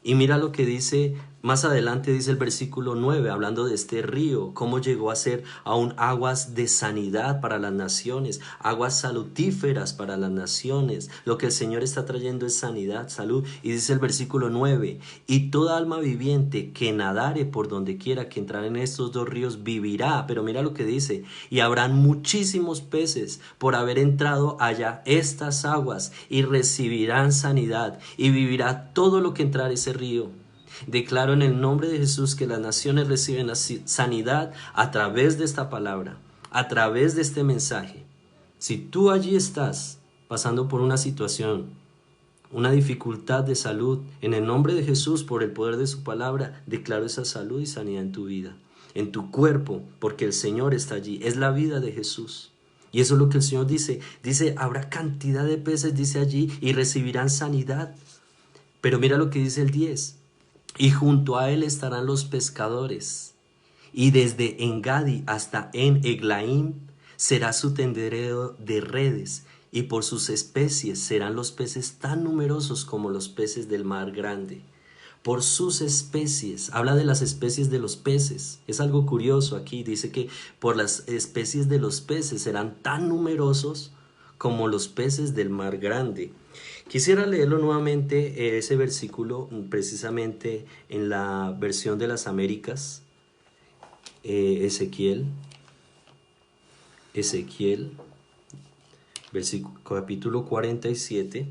Y mira lo que dice más adelante, dice el versículo 9, hablando de este río, cómo llegó a ser aún aguas de sanidad para las naciones, aguas salutíferas para las naciones. Lo que el Señor está trayendo es sanidad, salud. Y dice el versículo 9, y toda alma viviente que nadare por donde quiera que entrar en estos dos ríos vivirá. Pero mira lo que dice: y habrán muchísimos peces por haber entrado allá estas aguas, y recibirán sanidad, y vivirá todo lo que entrar ese río. Declaro en el nombre de Jesús que las naciones reciben la sanidad a través de esta palabra, a través de este mensaje. Si tú allí estás pasando por una situación, una dificultad de salud, en el nombre de Jesús, por el poder de su palabra, declaro esa salud y sanidad en tu vida, en tu cuerpo, porque el Señor está allí. Es la vida de Jesús. Y eso es lo que el Señor dice. Dice, habrá cantidad de peces, dice allí, y recibirán sanidad. Pero mira lo que dice el 10. Y junto a él estarán los pescadores, y desde Engadi hasta en Eglaim será su tendedero de redes, y por sus especies serán los peces tan numerosos como los peces del mar grande. Por sus especies, habla de las especies de los peces. Es algo curioso aquí, dice que por las especies de los peces serán tan numerosos como los peces del mar grande. Quisiera leerlo nuevamente, ese versículo, precisamente en la versión de las Américas. Ezequiel, capítulo 47,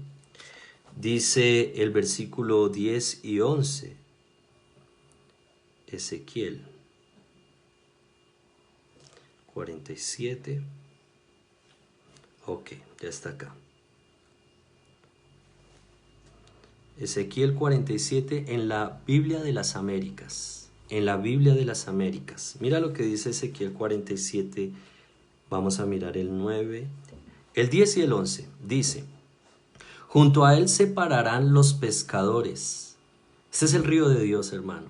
dice el versículo 10 y 11. Ezequiel 47. Ok, ya está acá. Ezequiel 47 en la Biblia de las Américas. En la Biblia de las Américas. Mira lo que dice Ezequiel 47. Vamos a mirar el 9. El 10 y el 11. Dice: junto a él se pararán los pescadores. Este es el río de Dios, hermano.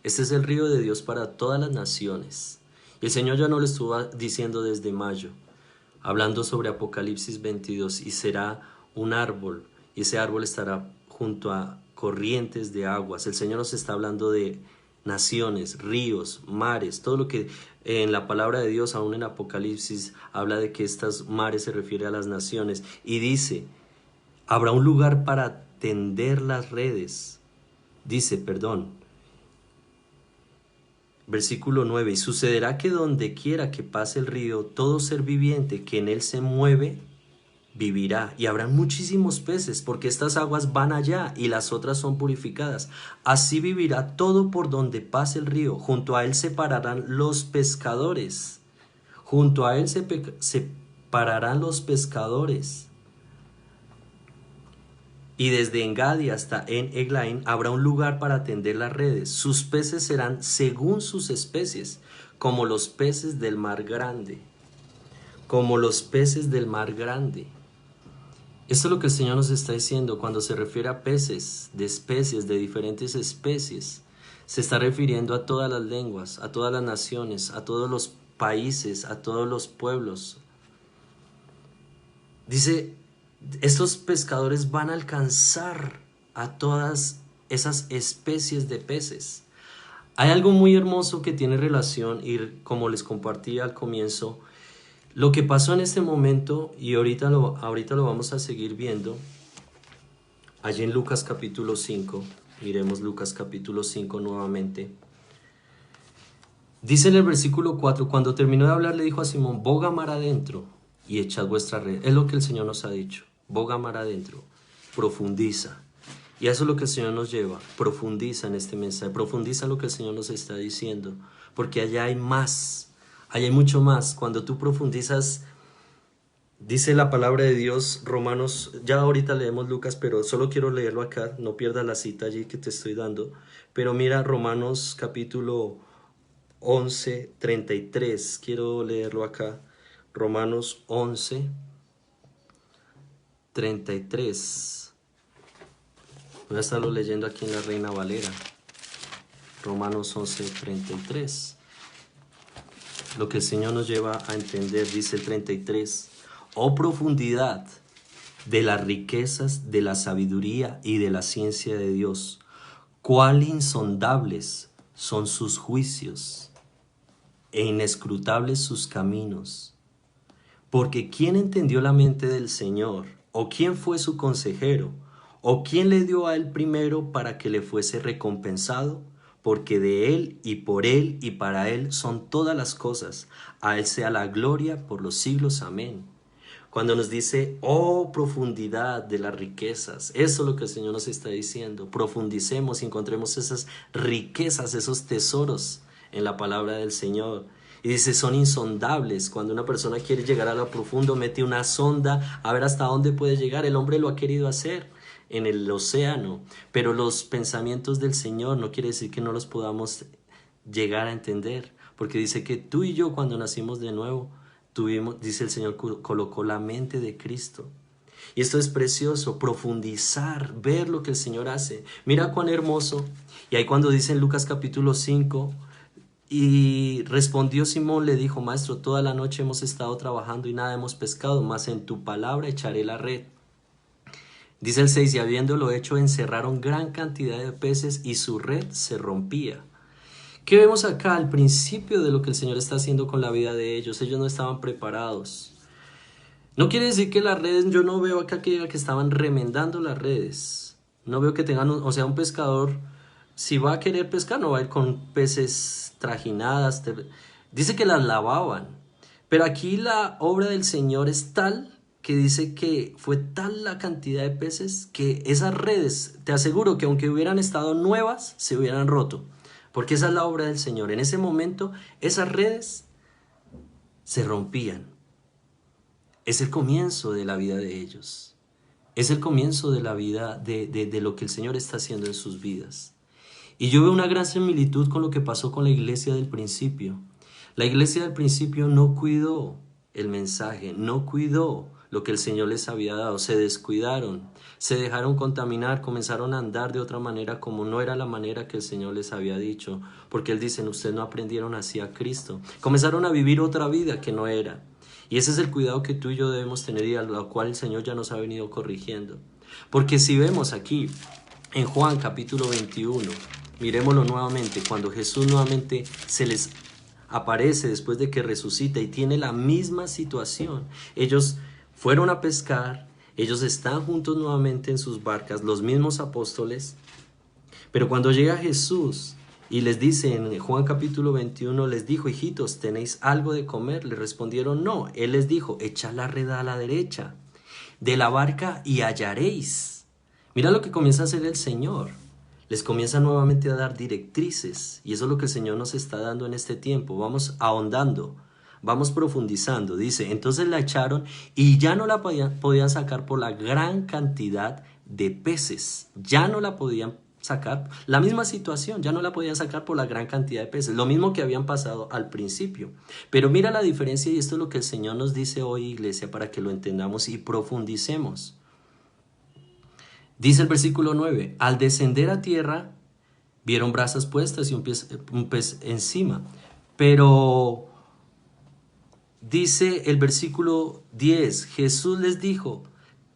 Este es el río de Dios para todas las naciones. Y el Señor ya no lo estuvo diciendo desde mayo, hablando sobre Apocalipsis 22. Y será un árbol, y ese árbol estará junto a corrientes de aguas. El Señor nos está hablando de naciones, ríos, mares, todo lo que en la palabra de Dios, aún en Apocalipsis, habla de que estos mares se refiere a las naciones. Y dice, habrá un lugar para tender las redes. Versículo 9, y sucederá que donde quiera que pase el río, todo ser viviente que en él se mueve, vivirá, y habrá muchísimos peces, porque estas aguas van allá y las otras son purificadas. Así vivirá todo por donde pase el río. Junto a él se pararán los pescadores. Junto a él se pararán los pescadores. Y desde Engadi hasta en Eglaim habrá un lugar para tender las redes. Sus peces serán según sus especies, como los peces del mar grande. Como los peces del mar grande. Esto es lo que el Señor nos está diciendo cuando se refiere a peces, de especies, de diferentes especies. Se está refiriendo a todas las lenguas, a todas las naciones, a todos los países, a todos los pueblos. Dice, estos pescadores van a alcanzar a todas esas especies de peces. Hay algo muy hermoso que tiene relación y como les compartí al comienzo, lo que pasó en este momento y ahorita lo vamos a seguir viendo allí en Lucas capítulo 5. Miremos Lucas capítulo 5 nuevamente. Dice en el versículo 4, cuando terminó de hablar le dijo a Simón, boga mar adentro y echad vuestra red. Es lo que el Señor nos ha dicho, boga mar adentro, profundiza. Y eso es lo que el Señor nos lleva, profundiza en este mensaje, profundiza lo que el Señor nos está diciendo, porque allá hay más, allá hay mucho más. Cuando tú profundizas, dice la palabra de Dios, Romanos, ya ahorita leemos Lucas, pero solo quiero leerlo acá, no pierdas la cita allí que te estoy dando, pero mira Romanos capítulo 11, 33, quiero leerlo acá, Romanos 11, 33. Voy a estarlo leyendo aquí en la Reina Valera. Romanos 11, 33. Lo que el Señor nos lleva a entender, dice el 33. Oh profundidad de las riquezas, de la sabiduría y de la ciencia de Dios. Cuán insondables son sus juicios e inescrutables sus caminos. Porque ¿quién entendió la mente del Señor? ¿O quién fue su consejero? ¿O quién le dio a él primero para que le fuese recompensado? Porque de él y para él son todas las cosas. A él sea la gloria por los siglos. Amén. Cuando nos dice, oh profundidad de las riquezas, eso es lo que el Señor nos está diciendo. Profundicemos y encontremos esas riquezas, esos tesoros en la palabra del Señor. Y dice, son insondables. Cuando una persona quiere llegar a lo profundo, mete una sonda a ver hasta dónde puede llegar. El hombre lo ha querido hacer en el océano, pero los pensamientos del Señor no quiere decir que no los podamos llegar a entender, porque dice que tú y yo cuando nacimos de nuevo, dice el Señor, colocó la mente de Cristo. Y esto es precioso, profundizar, ver lo que el Señor hace. Mira cuán hermoso. Y ahí cuando dice en Lucas capítulo 5, y respondió Simón, le dijo, maestro, toda la noche hemos estado trabajando y nada hemos pescado, mas en tu palabra echaré la red. Dice el 6, y habiéndolo hecho, encerraron gran cantidad de peces y su red se rompía. ¿Qué vemos acá al principio de lo que el Señor está haciendo con la vida de ellos? Ellos no estaban preparados. No quiere decir que las redes, yo no veo acá que estaban remendando las redes. No veo que tengan, un pescador, si va a querer pescar, no va a ir con peces trajinadas. Dice que las lavaban. Pero aquí la obra del Señor es tal que dice que fue tal la cantidad de peces que esas redes, te aseguro que aunque hubieran estado nuevas, se hubieran roto. Porque esa es la obra del Señor. En ese momento, esas redes se rompían. Es el comienzo de la vida de ellos. Es el comienzo de la vida de lo que el Señor está haciendo en sus vidas. Y yo veo una gran similitud con lo que pasó con la iglesia del principio. La iglesia del principio no cuidó el mensaje, no cuidó lo que el Señor les había dado, se descuidaron, se dejaron contaminar, comenzaron a andar de otra manera como no era la manera que el Señor les había dicho, porque Él dice, ustedes no aprendieron así a Cristo, comenzaron a vivir otra vida que no era, y ese es el cuidado que tú y yo debemos tener y a lo cual el Señor ya nos ha venido corrigiendo, porque si vemos aquí en Juan capítulo 21, miremoslo nuevamente, cuando Jesús nuevamente se les aparece después de que resucita y tiene la misma situación, ellos fueron a pescar, ellos están juntos nuevamente en sus barcas, los mismos apóstoles, pero cuando llega Jesús y les dice en Juan capítulo 21, les dijo, hijitos, ¿tenéis algo de comer? Le respondieron, no. Él les dijo, echad la red a la derecha de la barca y hallaréis. Mira lo que comienza a hacer el Señor. Les comienza nuevamente a dar directrices y eso es lo que el Señor nos está dando en este tiempo. Vamos ahondando. Vamos profundizando, dice, entonces la echaron y ya no la podían sacar por la gran cantidad de peces, ya no la podían sacar, la misma situación, ya no la podían sacar por la gran cantidad de peces, lo mismo que habían pasado al principio. Pero mira la diferencia y esto es lo que el Señor nos dice hoy, iglesia, para que lo entendamos y profundicemos. Dice el versículo 9, al descender a tierra, vieron brasas puestas y un pez encima, pero... Dice el versículo 10, Jesús les dijo,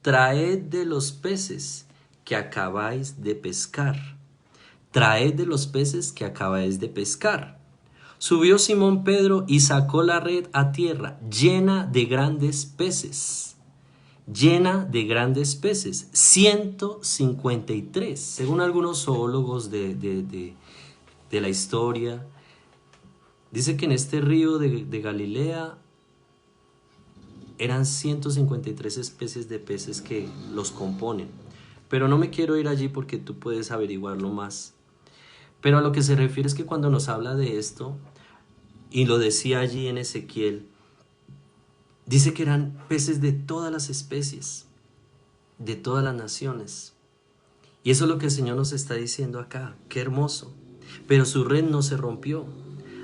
traed de los peces que acabáis de pescar. traed de los peces que acabáis de pescar. Subió Simón Pedro y sacó la red a tierra, llena de grandes peces. Llena de grandes peces, 153. Según algunos zoólogos de la historia, dice que en este río de Galilea eran 153 especies de peces que los componen. Pero no me quiero ir allí porque tú puedes averiguarlo más. Pero a lo que se refiere es que cuando nos habla de esto, y lo decía allí en Ezequiel, dice que eran peces de todas las especies, de todas las naciones. Y eso es lo que el Señor nos está diciendo acá. Qué hermoso. Pero su red no se rompió.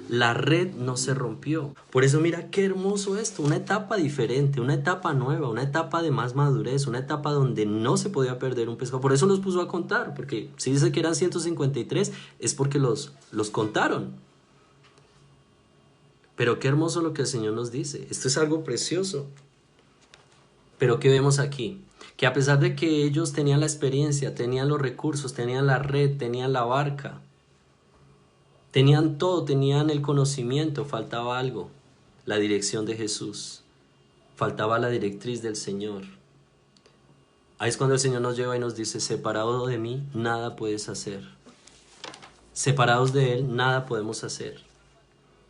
La red no se rompió. Por eso mira qué hermoso esto. Una etapa diferente, una etapa nueva, una etapa de más madurez, una etapa donde no se podía perder un pescado. Por eso los puso a contar. Porque si dice que eran 153 es porque los contaron. Pero qué hermoso lo que el Señor nos dice. Esto es algo precioso. Pero ¿qué vemos aquí? Que a pesar de que ellos tenían la experiencia, tenían los recursos, tenían la red, tenían la barca, tenían todo, tenían el conocimiento, faltaba algo, la dirección de Jesús, faltaba la directriz del Señor. Ahí es cuando el Señor nos lleva y nos dice, separado de mí, nada puedes hacer. Separados de Él, nada podemos hacer.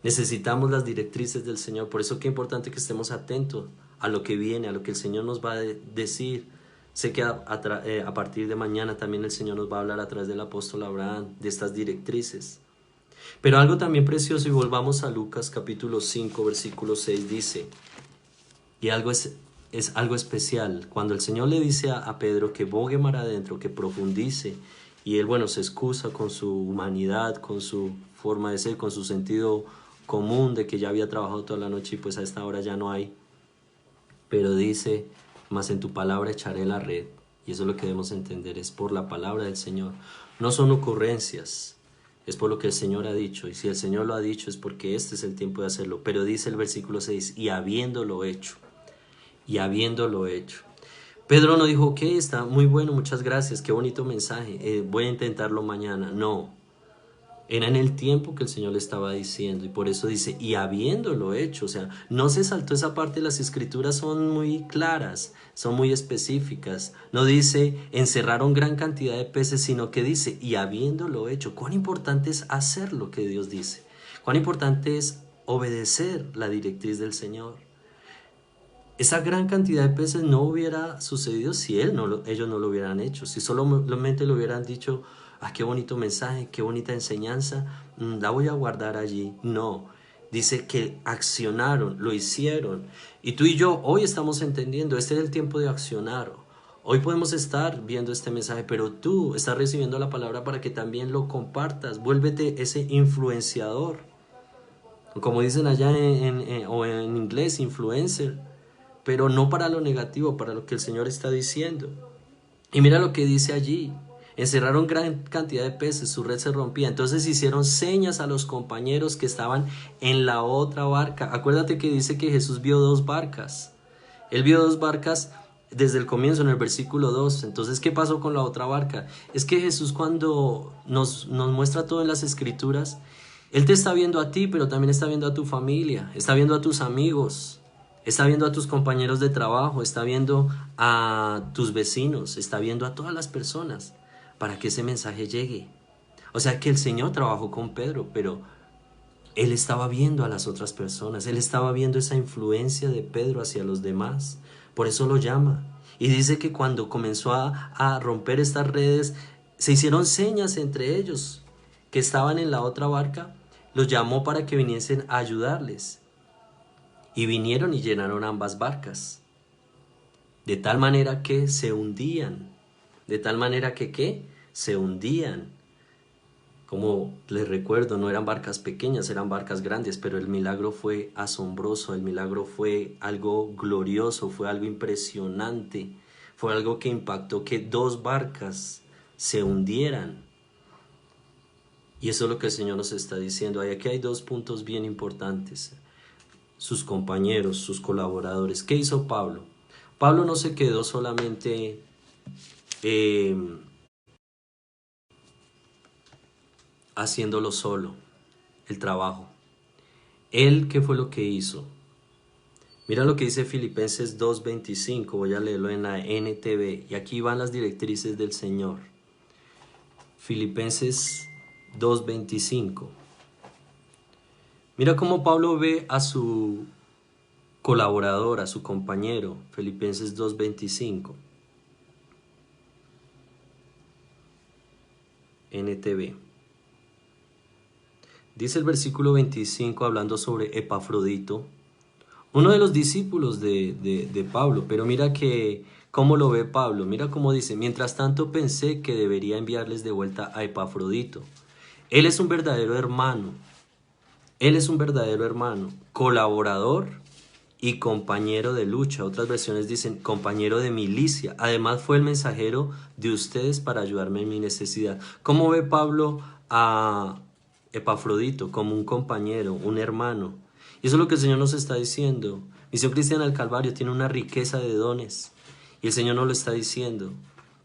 Necesitamos las directrices del Señor, por eso qué importante que estemos atentos a lo que viene, a lo que el Señor nos va a decir. Sé que a partir de mañana también el Señor nos va a hablar a través del apóstol Abraham de estas directrices. Pero algo también precioso, y volvamos a Lucas capítulo 5, versículo 6, dice, y algo es algo especial, cuando el Señor le dice a Pedro que bogue mar adentro, que profundice, y él, bueno, se excusa con su humanidad, con su forma de ser, con su sentido común de que ya había trabajado toda la noche y pues a esta hora ya no hay. Pero dice, mas en tu palabra echaré la red. Y eso es lo que debemos entender, es por la palabra del Señor. No son ocurrencias, es por lo que el Señor ha dicho. Y si el Señor lo ha dicho es porque este es el tiempo de hacerlo. Pero dice el versículo 6, y habiéndolo hecho. Y habiéndolo hecho. Pedro no dijo, ok, está muy bueno, muchas gracias, qué bonito mensaje, voy a intentarlo mañana. No, era en el tiempo que el Señor le estaba diciendo, y por eso dice, y habiéndolo hecho, o sea, no se saltó esa parte. Las escrituras son muy claras, son muy específicas. No dice, encerraron gran cantidad de peces, sino que dice, y habiéndolo hecho. Cuán importante es hacer lo que Dios dice, cuán importante es obedecer la directriz del Señor. Esa gran cantidad de peces no hubiera sucedido si ellos no lo hubieran hecho, si solamente lo hubieran dicho, ah, qué bonito mensaje, qué bonita enseñanza, la voy a guardar allí. No, dice que accionaron, lo hicieron. Y tú y yo hoy estamos entendiendo, este es el tiempo de accionar. Hoy podemos estar viendo este mensaje, pero tú estás recibiendo la palabra para que también lo compartas. Vuélvete ese influenciador. Como dicen allá o en inglés, influencer. Pero no para lo negativo, para lo que el Señor está diciendo. Y mira lo que dice allí. Encerraron gran cantidad de peces, su red se rompía. Entonces hicieron señas a los compañeros que estaban en la otra barca. Acuérdate que dice que Jesús vio dos barcas. Él vio dos barcas desde el comienzo, en el versículo 2. Entonces, ¿qué pasó con la otra barca? Es que Jesús, cuando nos muestra todo en las escrituras, Él te está viendo a ti, pero también está viendo a tu familia, está viendo a tus amigos, está viendo a tus compañeros de trabajo, está viendo a tus vecinos, está viendo a todas las personas para que ese mensaje llegue. O sea que el Señor trabajó con Pedro, pero Él estaba viendo a las otras personas, Él estaba viendo esa influencia de Pedro hacia los demás. Por eso lo llama. Y dice que cuando comenzó a romper estas redes, se hicieron señas entre ellos que estaban en la otra barca, los llamó para que viniesen a ayudarles. Y vinieron y llenaron ambas barcas, de tal manera que se hundían, de tal manera que ¿qué? Se hundían. Como les recuerdo, no eran barcas pequeñas, eran barcas grandes, pero el milagro fue asombroso, el milagro fue algo glorioso, fue algo impresionante, fue algo que impactó que dos barcas se hundieran. Y eso es lo que el Señor nos está diciendo. Aquí hay dos puntos bien importantes. Sus compañeros, sus colaboradores. ¿Qué hizo Pablo? Pablo no se quedó solamente haciéndolo solo, el trabajo. Él, ¿qué fue lo que hizo? Mira lo que dice Filipenses 2:25, voy a leerlo en la NTV, y aquí van las directrices del Señor. Filipenses 2:25. Mira cómo Pablo ve a su colaborador, a su compañero, Filipenses 2:25. NTV. Dice el versículo 25 hablando sobre Epafrodito, uno de los discípulos de Pablo, pero mira que cómo lo ve Pablo, mira cómo dice, mientras tanto pensé que debería enviarles de vuelta a Epafrodito. Él es un verdadero hermano, colaborador y compañero de lucha. Otras versiones dicen compañero de milicia. Además fue el mensajero de ustedes para ayudarme en mi necesidad. ¿Cómo ve Pablo a Epafrodito? Como un compañero, un hermano. Y eso es lo que el Señor nos está diciendo. Misión Cristiana del Calvario tiene una riqueza de dones. Y el Señor nos lo está diciendo.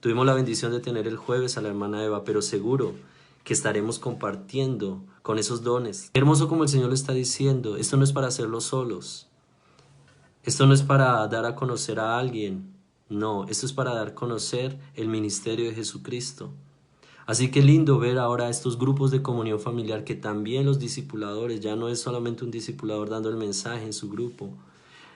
Tuvimos la bendición de tener el jueves a la hermana Eva, pero seguro que estaremos compartiendo con esos dones. Hermoso como el Señor lo está diciendo. Esto no es para hacerlo solos. Esto no es para dar a conocer a alguien. No, esto es para dar a conocer el ministerio de Jesucristo. Así que lindo ver ahora estos grupos de comunión familiar que también los discipuladores, ya no es solamente un discipulador dando el mensaje en su grupo,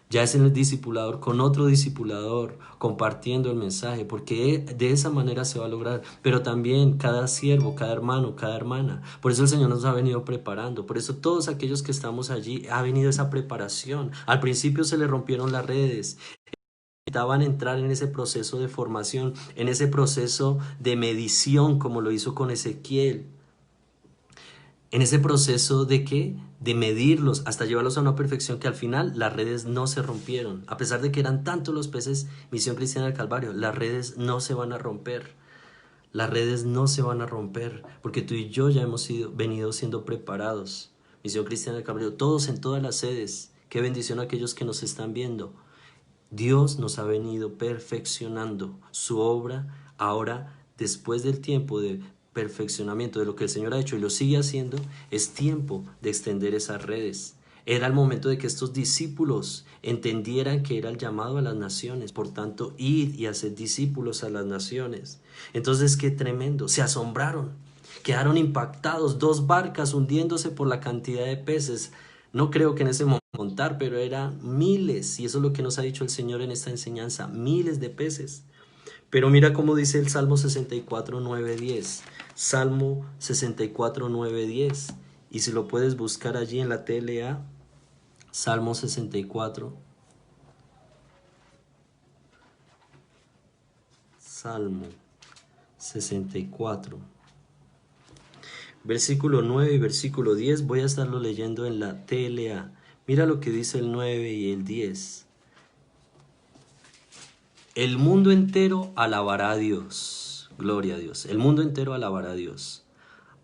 ya es el discipulador con otro discipulador compartiendo el mensaje, porque de esa manera se va a lograr. Pero también cada siervo, cada hermano, cada hermana. Por eso el Señor nos ha venido preparando. Por eso todos aquellos que estamos allí ha venido esa preparación. Al principio se le rompieron las redes. Necesitaban entrar en ese proceso de formación, en ese proceso de medición, como lo hizo con Ezequiel. En ese proceso de ¿qué? De medirlos hasta llevarlos a una perfección que al final las redes no se rompieron. A pesar de que eran tantos los peces, Misión Cristiana del Calvario, las redes no se van a romper. Las redes no se van a romper porque tú y yo ya hemos venido siendo preparados. Misión Cristiana del Calvario, todos en todas las sedes. Qué bendición a aquellos que nos están viendo. Dios nos ha venido perfeccionando su obra. Ahora, después del tiempo de perfeccionamiento de lo que el Señor ha hecho y lo sigue haciendo, es tiempo de extender esas redes. Era el momento de que estos discípulos entendieran que era el llamado a las naciones. Por tanto, id y haced discípulos a las naciones. Entonces, qué tremendo. Se asombraron. Quedaron impactados. 2 barcas hundiéndose por la cantidad de peces. No creo que en ese momento contar, pero eran miles. Y eso es lo que nos ha dicho el Señor en esta enseñanza. Miles de peces. Pero mira cómo dice el Salmo 64, 9, 10. Salmo 64, 9, 10. Y si lo puedes buscar allí en la TLA, Salmo 64. Salmo 64. Versículo 9 y versículo 10. Voy a estarlo leyendo en la TLA. Mira lo que dice el 9 y el 10. El mundo entero alabará a Dios. Gloria a Dios. El mundo entero alabará a Dios.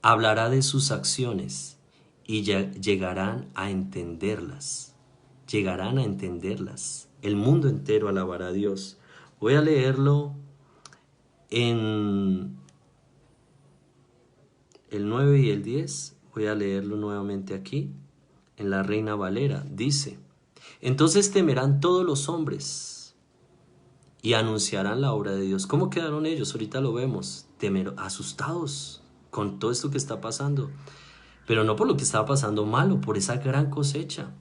Hablará de sus acciones y llegarán a entenderlas. Llegarán a entenderlas. El mundo entero alabará a Dios. Voy a leerlo en el 9 y el 10. Voy a leerlo nuevamente aquí en la Reina Valera. Dice: entonces temerán todos los hombres y anunciarán la obra de Dios. ¿Cómo quedaron ellos? Ahorita lo vemos, asustados con todo esto que está pasando. Pero no por lo que estaba pasando malo, por esa gran cosecha.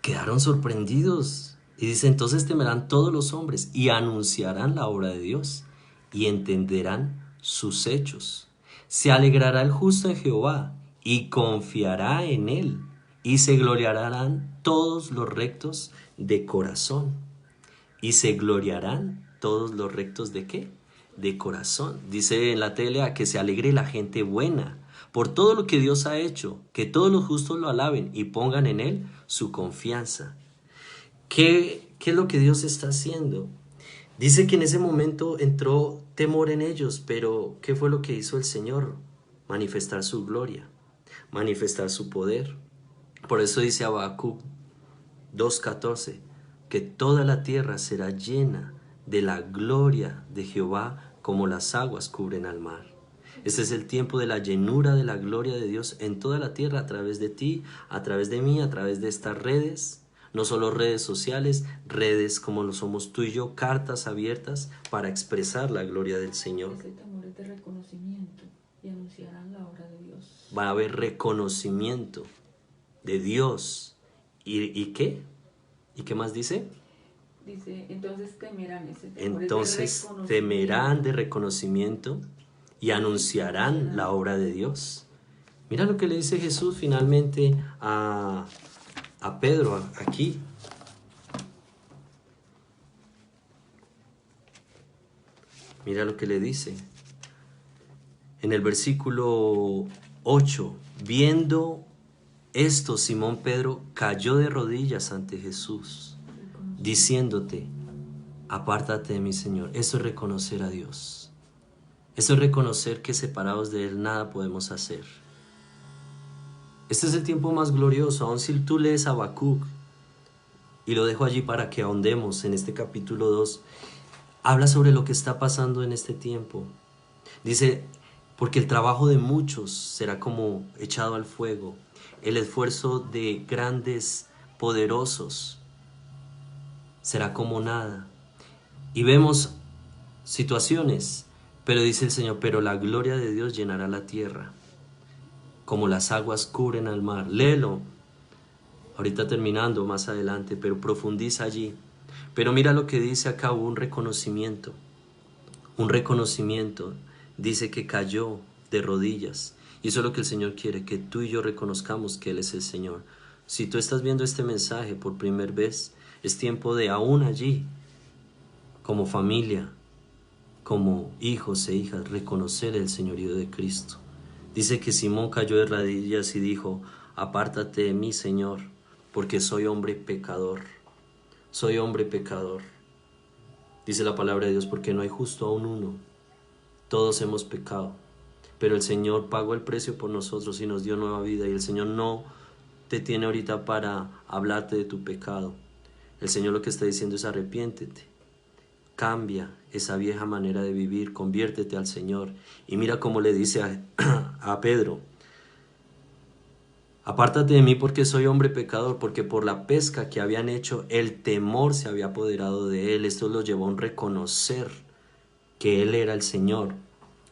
Quedaron sorprendidos. Y dice, entonces temerán todos los hombres y anunciarán la obra de Dios y entenderán sus hechos. Se alegrará el justo en Jehová y confiará en él, y se gloriarán todos los rectos de corazón. Y se gloriarán todos los rectos ¿de qué? De corazón. Dice en la TLA que se alegre la gente buena por todo lo que Dios ha hecho, que todos los justos lo alaben y pongan en él su confianza. ¿Qué es lo que Dios está haciendo? Dice que en ese momento entró temor en ellos, pero ¿qué fue lo que hizo el Señor? Manifestar su gloria, manifestar su poder. Por eso dice Habacuc 2:14, que toda la tierra será llena de la gloria de Jehová como las aguas cubren al mar. Este es el tiempo de la llenura de la gloria de Dios en toda la tierra, a través de ti, a través de mí, a través de estas redes. No solo redes sociales, redes como lo somos tú y yo, cartas abiertas para expresar la gloria del Señor. Ese temor es de reconocimiento y anunciarán la obra de Dios. Va a haber reconocimiento de Dios. ¿Y qué? ¿Y qué más dice? Dice, entonces temerán ese temor. Entonces temerán de reconocimiento y anunciarán la obra de Dios. Mira lo que le dice Jesús finalmente a Pedro aquí. Mira lo que le dice. En el versículo 8, viendo esto, Simón Pedro cayó de rodillas ante Jesús, diciéndote, apártate de mí, Señor. Eso es reconocer a Dios. Eso es reconocer que separados de Él nada podemos hacer. Este es el tiempo más glorioso. Aun si tú lees Habacuc, y lo dejo allí para que ahondemos en este capítulo 2, habla sobre lo que está pasando en este tiempo. Dice, porque el trabajo de muchos será como echado al fuego, el esfuerzo de grandes poderosos será como nada. Y vemos situaciones, pero dice el Señor, pero la gloria de Dios llenará la tierra, como las aguas cubren al mar. Léelo, ahorita terminando más adelante, pero profundiza allí. Pero mira lo que dice acá, hubo un reconocimiento. Dice que cayó de rodillas. Y eso es lo que el Señor quiere, que tú y yo reconozcamos que Él es el Señor. Si tú estás viendo este mensaje por primera vez, es tiempo de aún allí, como familia, como hijos e hijas, reconocer el señorío de Cristo. Dice que Simón cayó de rodillas y dijo, apártate de mí, Señor, porque soy hombre pecador. Soy hombre pecador. Dice la palabra de Dios, porque no hay justo aún uno. Todos hemos pecado, pero el Señor pagó el precio por nosotros y nos dio nueva vida. Y el Señor no te tiene ahorita para hablarte de tu pecado. El Señor lo que está diciendo es arrepiéntete. Cambia esa vieja manera de vivir, conviértete al Señor. Y mira cómo le dice a Pedro, apártate de mí porque soy hombre pecador, porque por la pesca que habían hecho, el temor se había apoderado de él. Esto lo llevó a un reconocer que él era el Señor.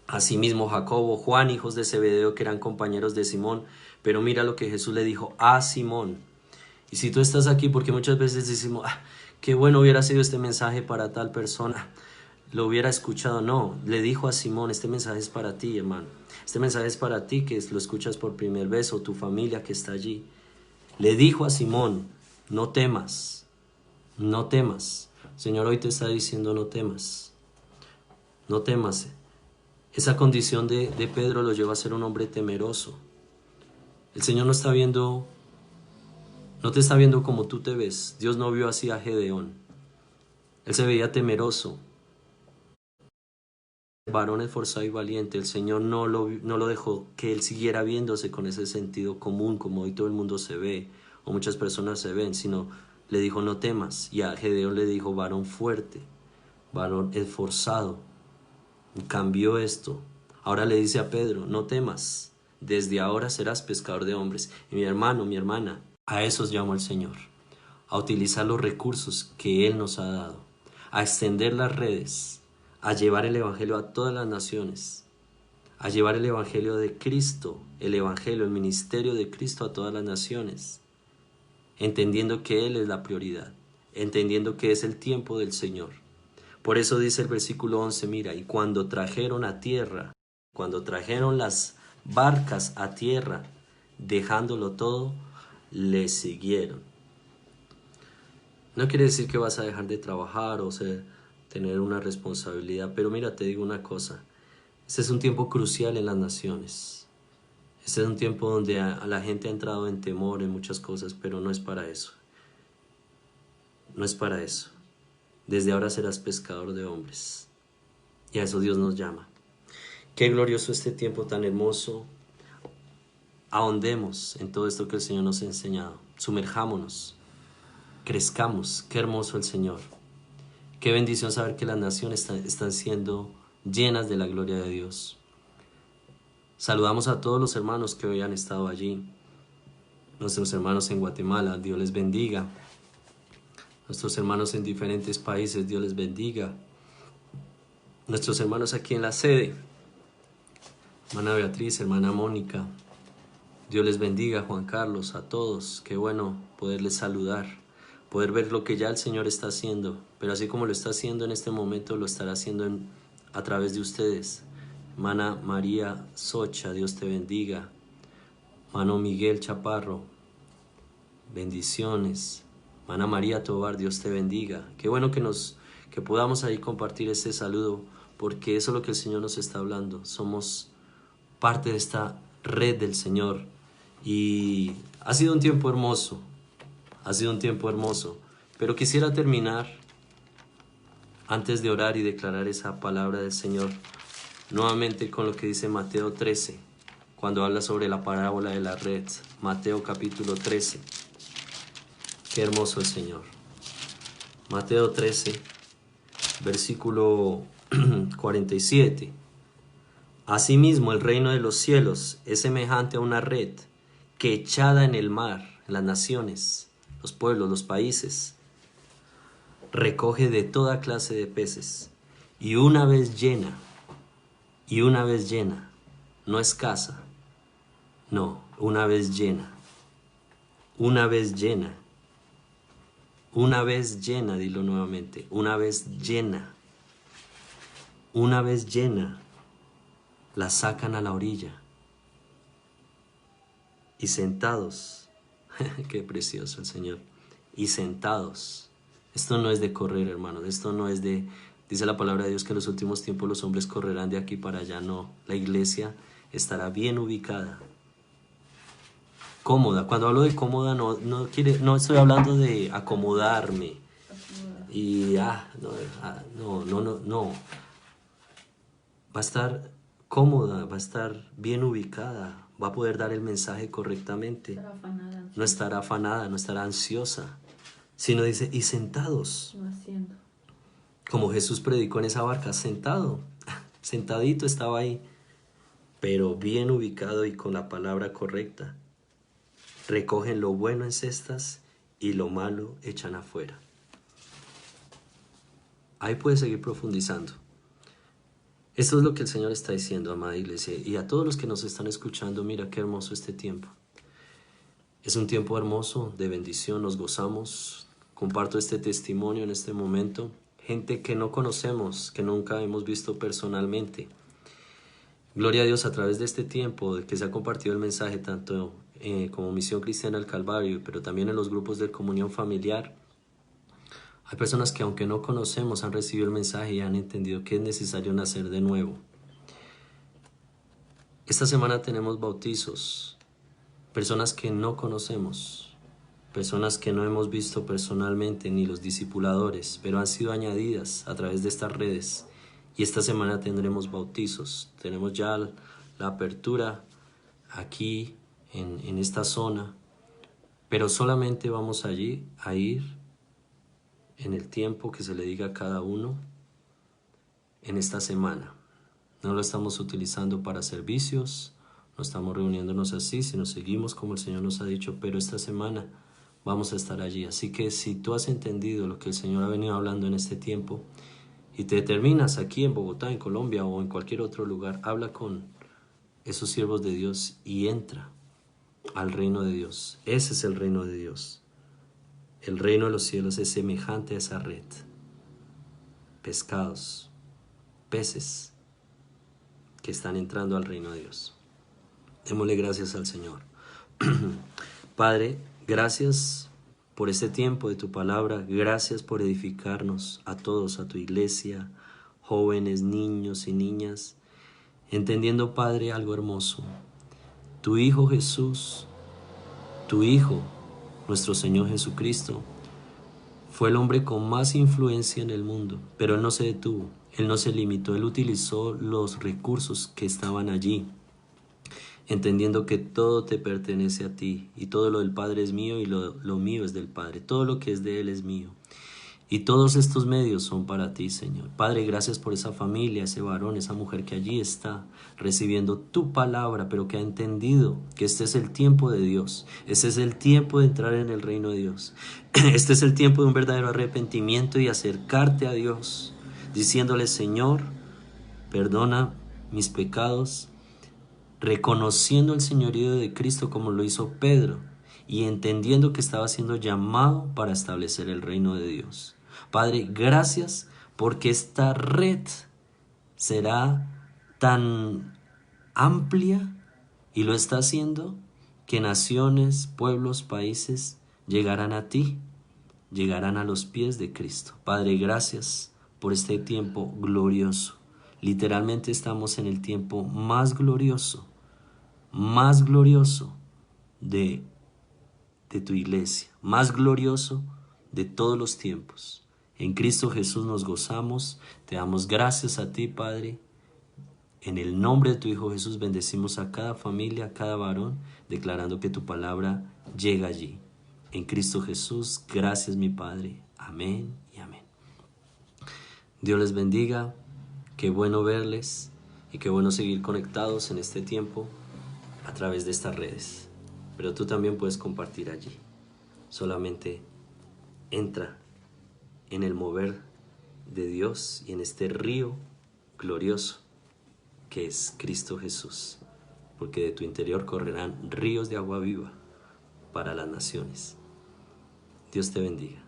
Asimismo Jacobo, Juan, hijos de Zebedeo, que eran compañeros de Simón. Pero mira lo que Jesús le dijo a Simón. Y si tú estás aquí, porque muchas veces decimos, qué bueno hubiera sido este mensaje para tal persona, lo hubiera escuchado. No, le dijo a Simón, este mensaje es para ti, hermano. Este mensaje es para ti que lo escuchas por primera vez, o tu familia que está allí. Le dijo a Simón, no temas, no temas. El Señor hoy te está diciendo, no temas, no temas. Esa condición de Pedro lo lleva a ser un hombre temeroso. El Señor no te está viendo como tú te ves. Dios no vio así a Gedeón. Él se veía temeroso. Varón esforzado y valiente. El Señor no lo dejó que él siguiera viéndose con ese sentido común, como hoy todo el mundo se ve, o muchas personas se ven, sino le dijo, no temas. Y a Gedeón le dijo, varón fuerte, varón esforzado. Y cambió esto. Ahora le dice a Pedro, no temas. Desde ahora serás pescador de hombres. Y mi hermano, mi hermana, a esos llamo el Señor, a utilizar los recursos que Él nos ha dado, a extender las redes, a llevar el Evangelio a todas las naciones, a llevar el Evangelio de Cristo, el Evangelio, el ministerio de Cristo a todas las naciones, entendiendo que Él es la prioridad, entendiendo que es el tiempo del Señor. Por eso dice el versículo 11, mira, y cuando trajeron a tierra, cuando trajeron las barcas a tierra, dejándolo todo, le siguieron. No quiere decir que vas a dejar de trabajar o tener una responsabilidad, pero mira, te digo una cosa, este es un tiempo crucial en las naciones. Este es un tiempo donde a la gente ha entrado en temor en muchas cosas, pero no es para eso. No es para eso. Desde ahora serás pescador de hombres. Y a eso Dios nos llama. Qué glorioso este tiempo tan hermoso. Ahondemos en todo esto que el Señor nos ha enseñado. Sumerjámonos. Crezcamos. Qué hermoso el Señor. Qué bendición saber que las naciones están siendo llenas de la gloria de Dios. Saludamos a todos los hermanos que hoy han estado allí. Nuestros hermanos en Guatemala, Dios les bendiga. Nuestros hermanos en diferentes países, Dios les bendiga. Nuestros hermanos aquí en la sede, hermana Beatriz, hermana Mónica, Dios les bendiga. Juan Carlos, a todos, qué bueno poderles saludar, poder ver lo que ya el Señor está haciendo, pero así como lo está haciendo en este momento, lo estará haciendo a través de ustedes. Hermana María Socha, Dios te bendiga. Hermano Miguel Chaparro, bendiciones. Hermana María Tobar, Dios te bendiga. Qué bueno que podamos ahí compartir este saludo, porque eso es lo que el Señor nos está hablando. Somos parte de esta red del Señor y ha sido un tiempo hermoso, pero quisiera terminar antes de orar y declarar esa palabra del Señor nuevamente con lo que dice Mateo 13, cuando habla sobre la parábola de la red. Mateo capítulo 13. Qué hermoso el Señor. Mateo 13, versículo 47. Asimismo, el reino de los cielos es semejante a una red que echada en el mar, en las naciones, los pueblos, los países, recoge de toda clase de peces, y una vez llena, no escasa, no, una vez llena, dilo nuevamente, una vez llena, la sacan a la orilla, y sentados, qué precioso el Señor, y sentados. Esto no es de correr, hermanos, esto no es de, dice la palabra de Dios que en los últimos tiempos los hombres correrán de aquí para allá, no, la iglesia estará bien ubicada, cómoda. Cuando hablo de cómoda no estoy hablando de acomodarme y no, va a estar cómoda, va a estar bien ubicada, va a poder dar el mensaje correctamente, no estará afanada, no estará ansiosa, sino dice, y sentados, como Jesús predicó en esa barca, sentadito estaba ahí, pero bien ubicado y con la palabra correcta. Recogen lo bueno en cestas y lo malo echan afuera. Ahí puedes seguir profundizando. Esto es lo que el Señor está diciendo, amada iglesia, y a todos los que nos están escuchando, mira qué hermoso este tiempo. Es un tiempo hermoso de bendición, nos gozamos. Comparto este testimonio en este momento. Gente que no conocemos, que nunca hemos visto personalmente. Gloria a Dios, a través de este tiempo de que se ha compartido el mensaje, tanto como Misión Cristiana al Calvario, pero también en los grupos de comunión familiar. Hay personas que aunque no conocemos han recibido el mensaje y han entendido que es necesario nacer de nuevo. Esta semana tenemos bautizos, personas que no conocemos, personas que no hemos visto personalmente ni los discipuladores, pero han sido añadidas a través de estas redes. Y esta semana tendremos bautizos, tenemos ya la apertura aquí en esta zona, pero solamente vamos allí a ir en el tiempo que se le diga a cada uno en esta semana. No lo estamos utilizando para servicios, no estamos reuniéndonos así, sino seguimos como el Señor nos ha dicho, pero esta semana vamos a estar allí. Así que si tú has entendido lo que el Señor ha venido hablando en este tiempo y te determinas aquí en Bogotá, en Colombia o en cualquier otro lugar, habla con esos siervos de Dios y entra al reino de Dios. Ese es el reino de Dios. El reino de los cielos es semejante a esa red. Pescados, peces que están entrando al reino de Dios. Démosle gracias al Señor. Padre, gracias por este tiempo de tu palabra. Gracias por edificarnos a todos, a tu iglesia, jóvenes, niños y niñas. Entendiendo, Padre, algo hermoso. Tu Hijo Jesús, tu Hijo, nuestro Señor Jesucristo, fue el hombre con más influencia en el mundo, pero Él no se detuvo, Él no se limitó, Él utilizó los recursos que estaban allí, entendiendo que todo te pertenece a ti, y todo lo del Padre es mío y lo mío es del Padre, todo lo que es de Él es mío. Y todos estos medios son para ti, Señor. Padre, gracias por esa familia, ese varón, esa mujer que allí está recibiendo tu palabra, pero que ha entendido que este es el tiempo de Dios. Este es el tiempo de entrar en el reino de Dios. Este es el tiempo de un verdadero arrepentimiento y acercarte a Dios, diciéndole, Señor, perdona mis pecados, reconociendo el señorío de Cristo como lo hizo Pedro y entendiendo que estaba siendo llamado para establecer el reino de Dios. Padre, gracias porque esta red será tan amplia y lo está haciendo que naciones, pueblos, países llegarán a ti, llegarán a los pies de Cristo. Padre, gracias por este tiempo glorioso. Literalmente estamos en el tiempo más glorioso de tu iglesia, más glorioso de todos los tiempos. En Cristo Jesús nos gozamos, te damos gracias a ti, Padre. En el nombre de tu Hijo Jesús bendecimos a cada familia, a cada varón, declarando que tu palabra llega allí. En Cristo Jesús, gracias mi Padre. Amén y amén. Dios les bendiga, qué bueno verles y qué bueno seguir conectados en este tiempo a través de estas redes. Pero tú también puedes compartir allí. Solamente entra en el mover de Dios y en este río glorioso que es Cristo Jesús, porque de tu interior correrán ríos de agua viva para las naciones. Dios te bendiga.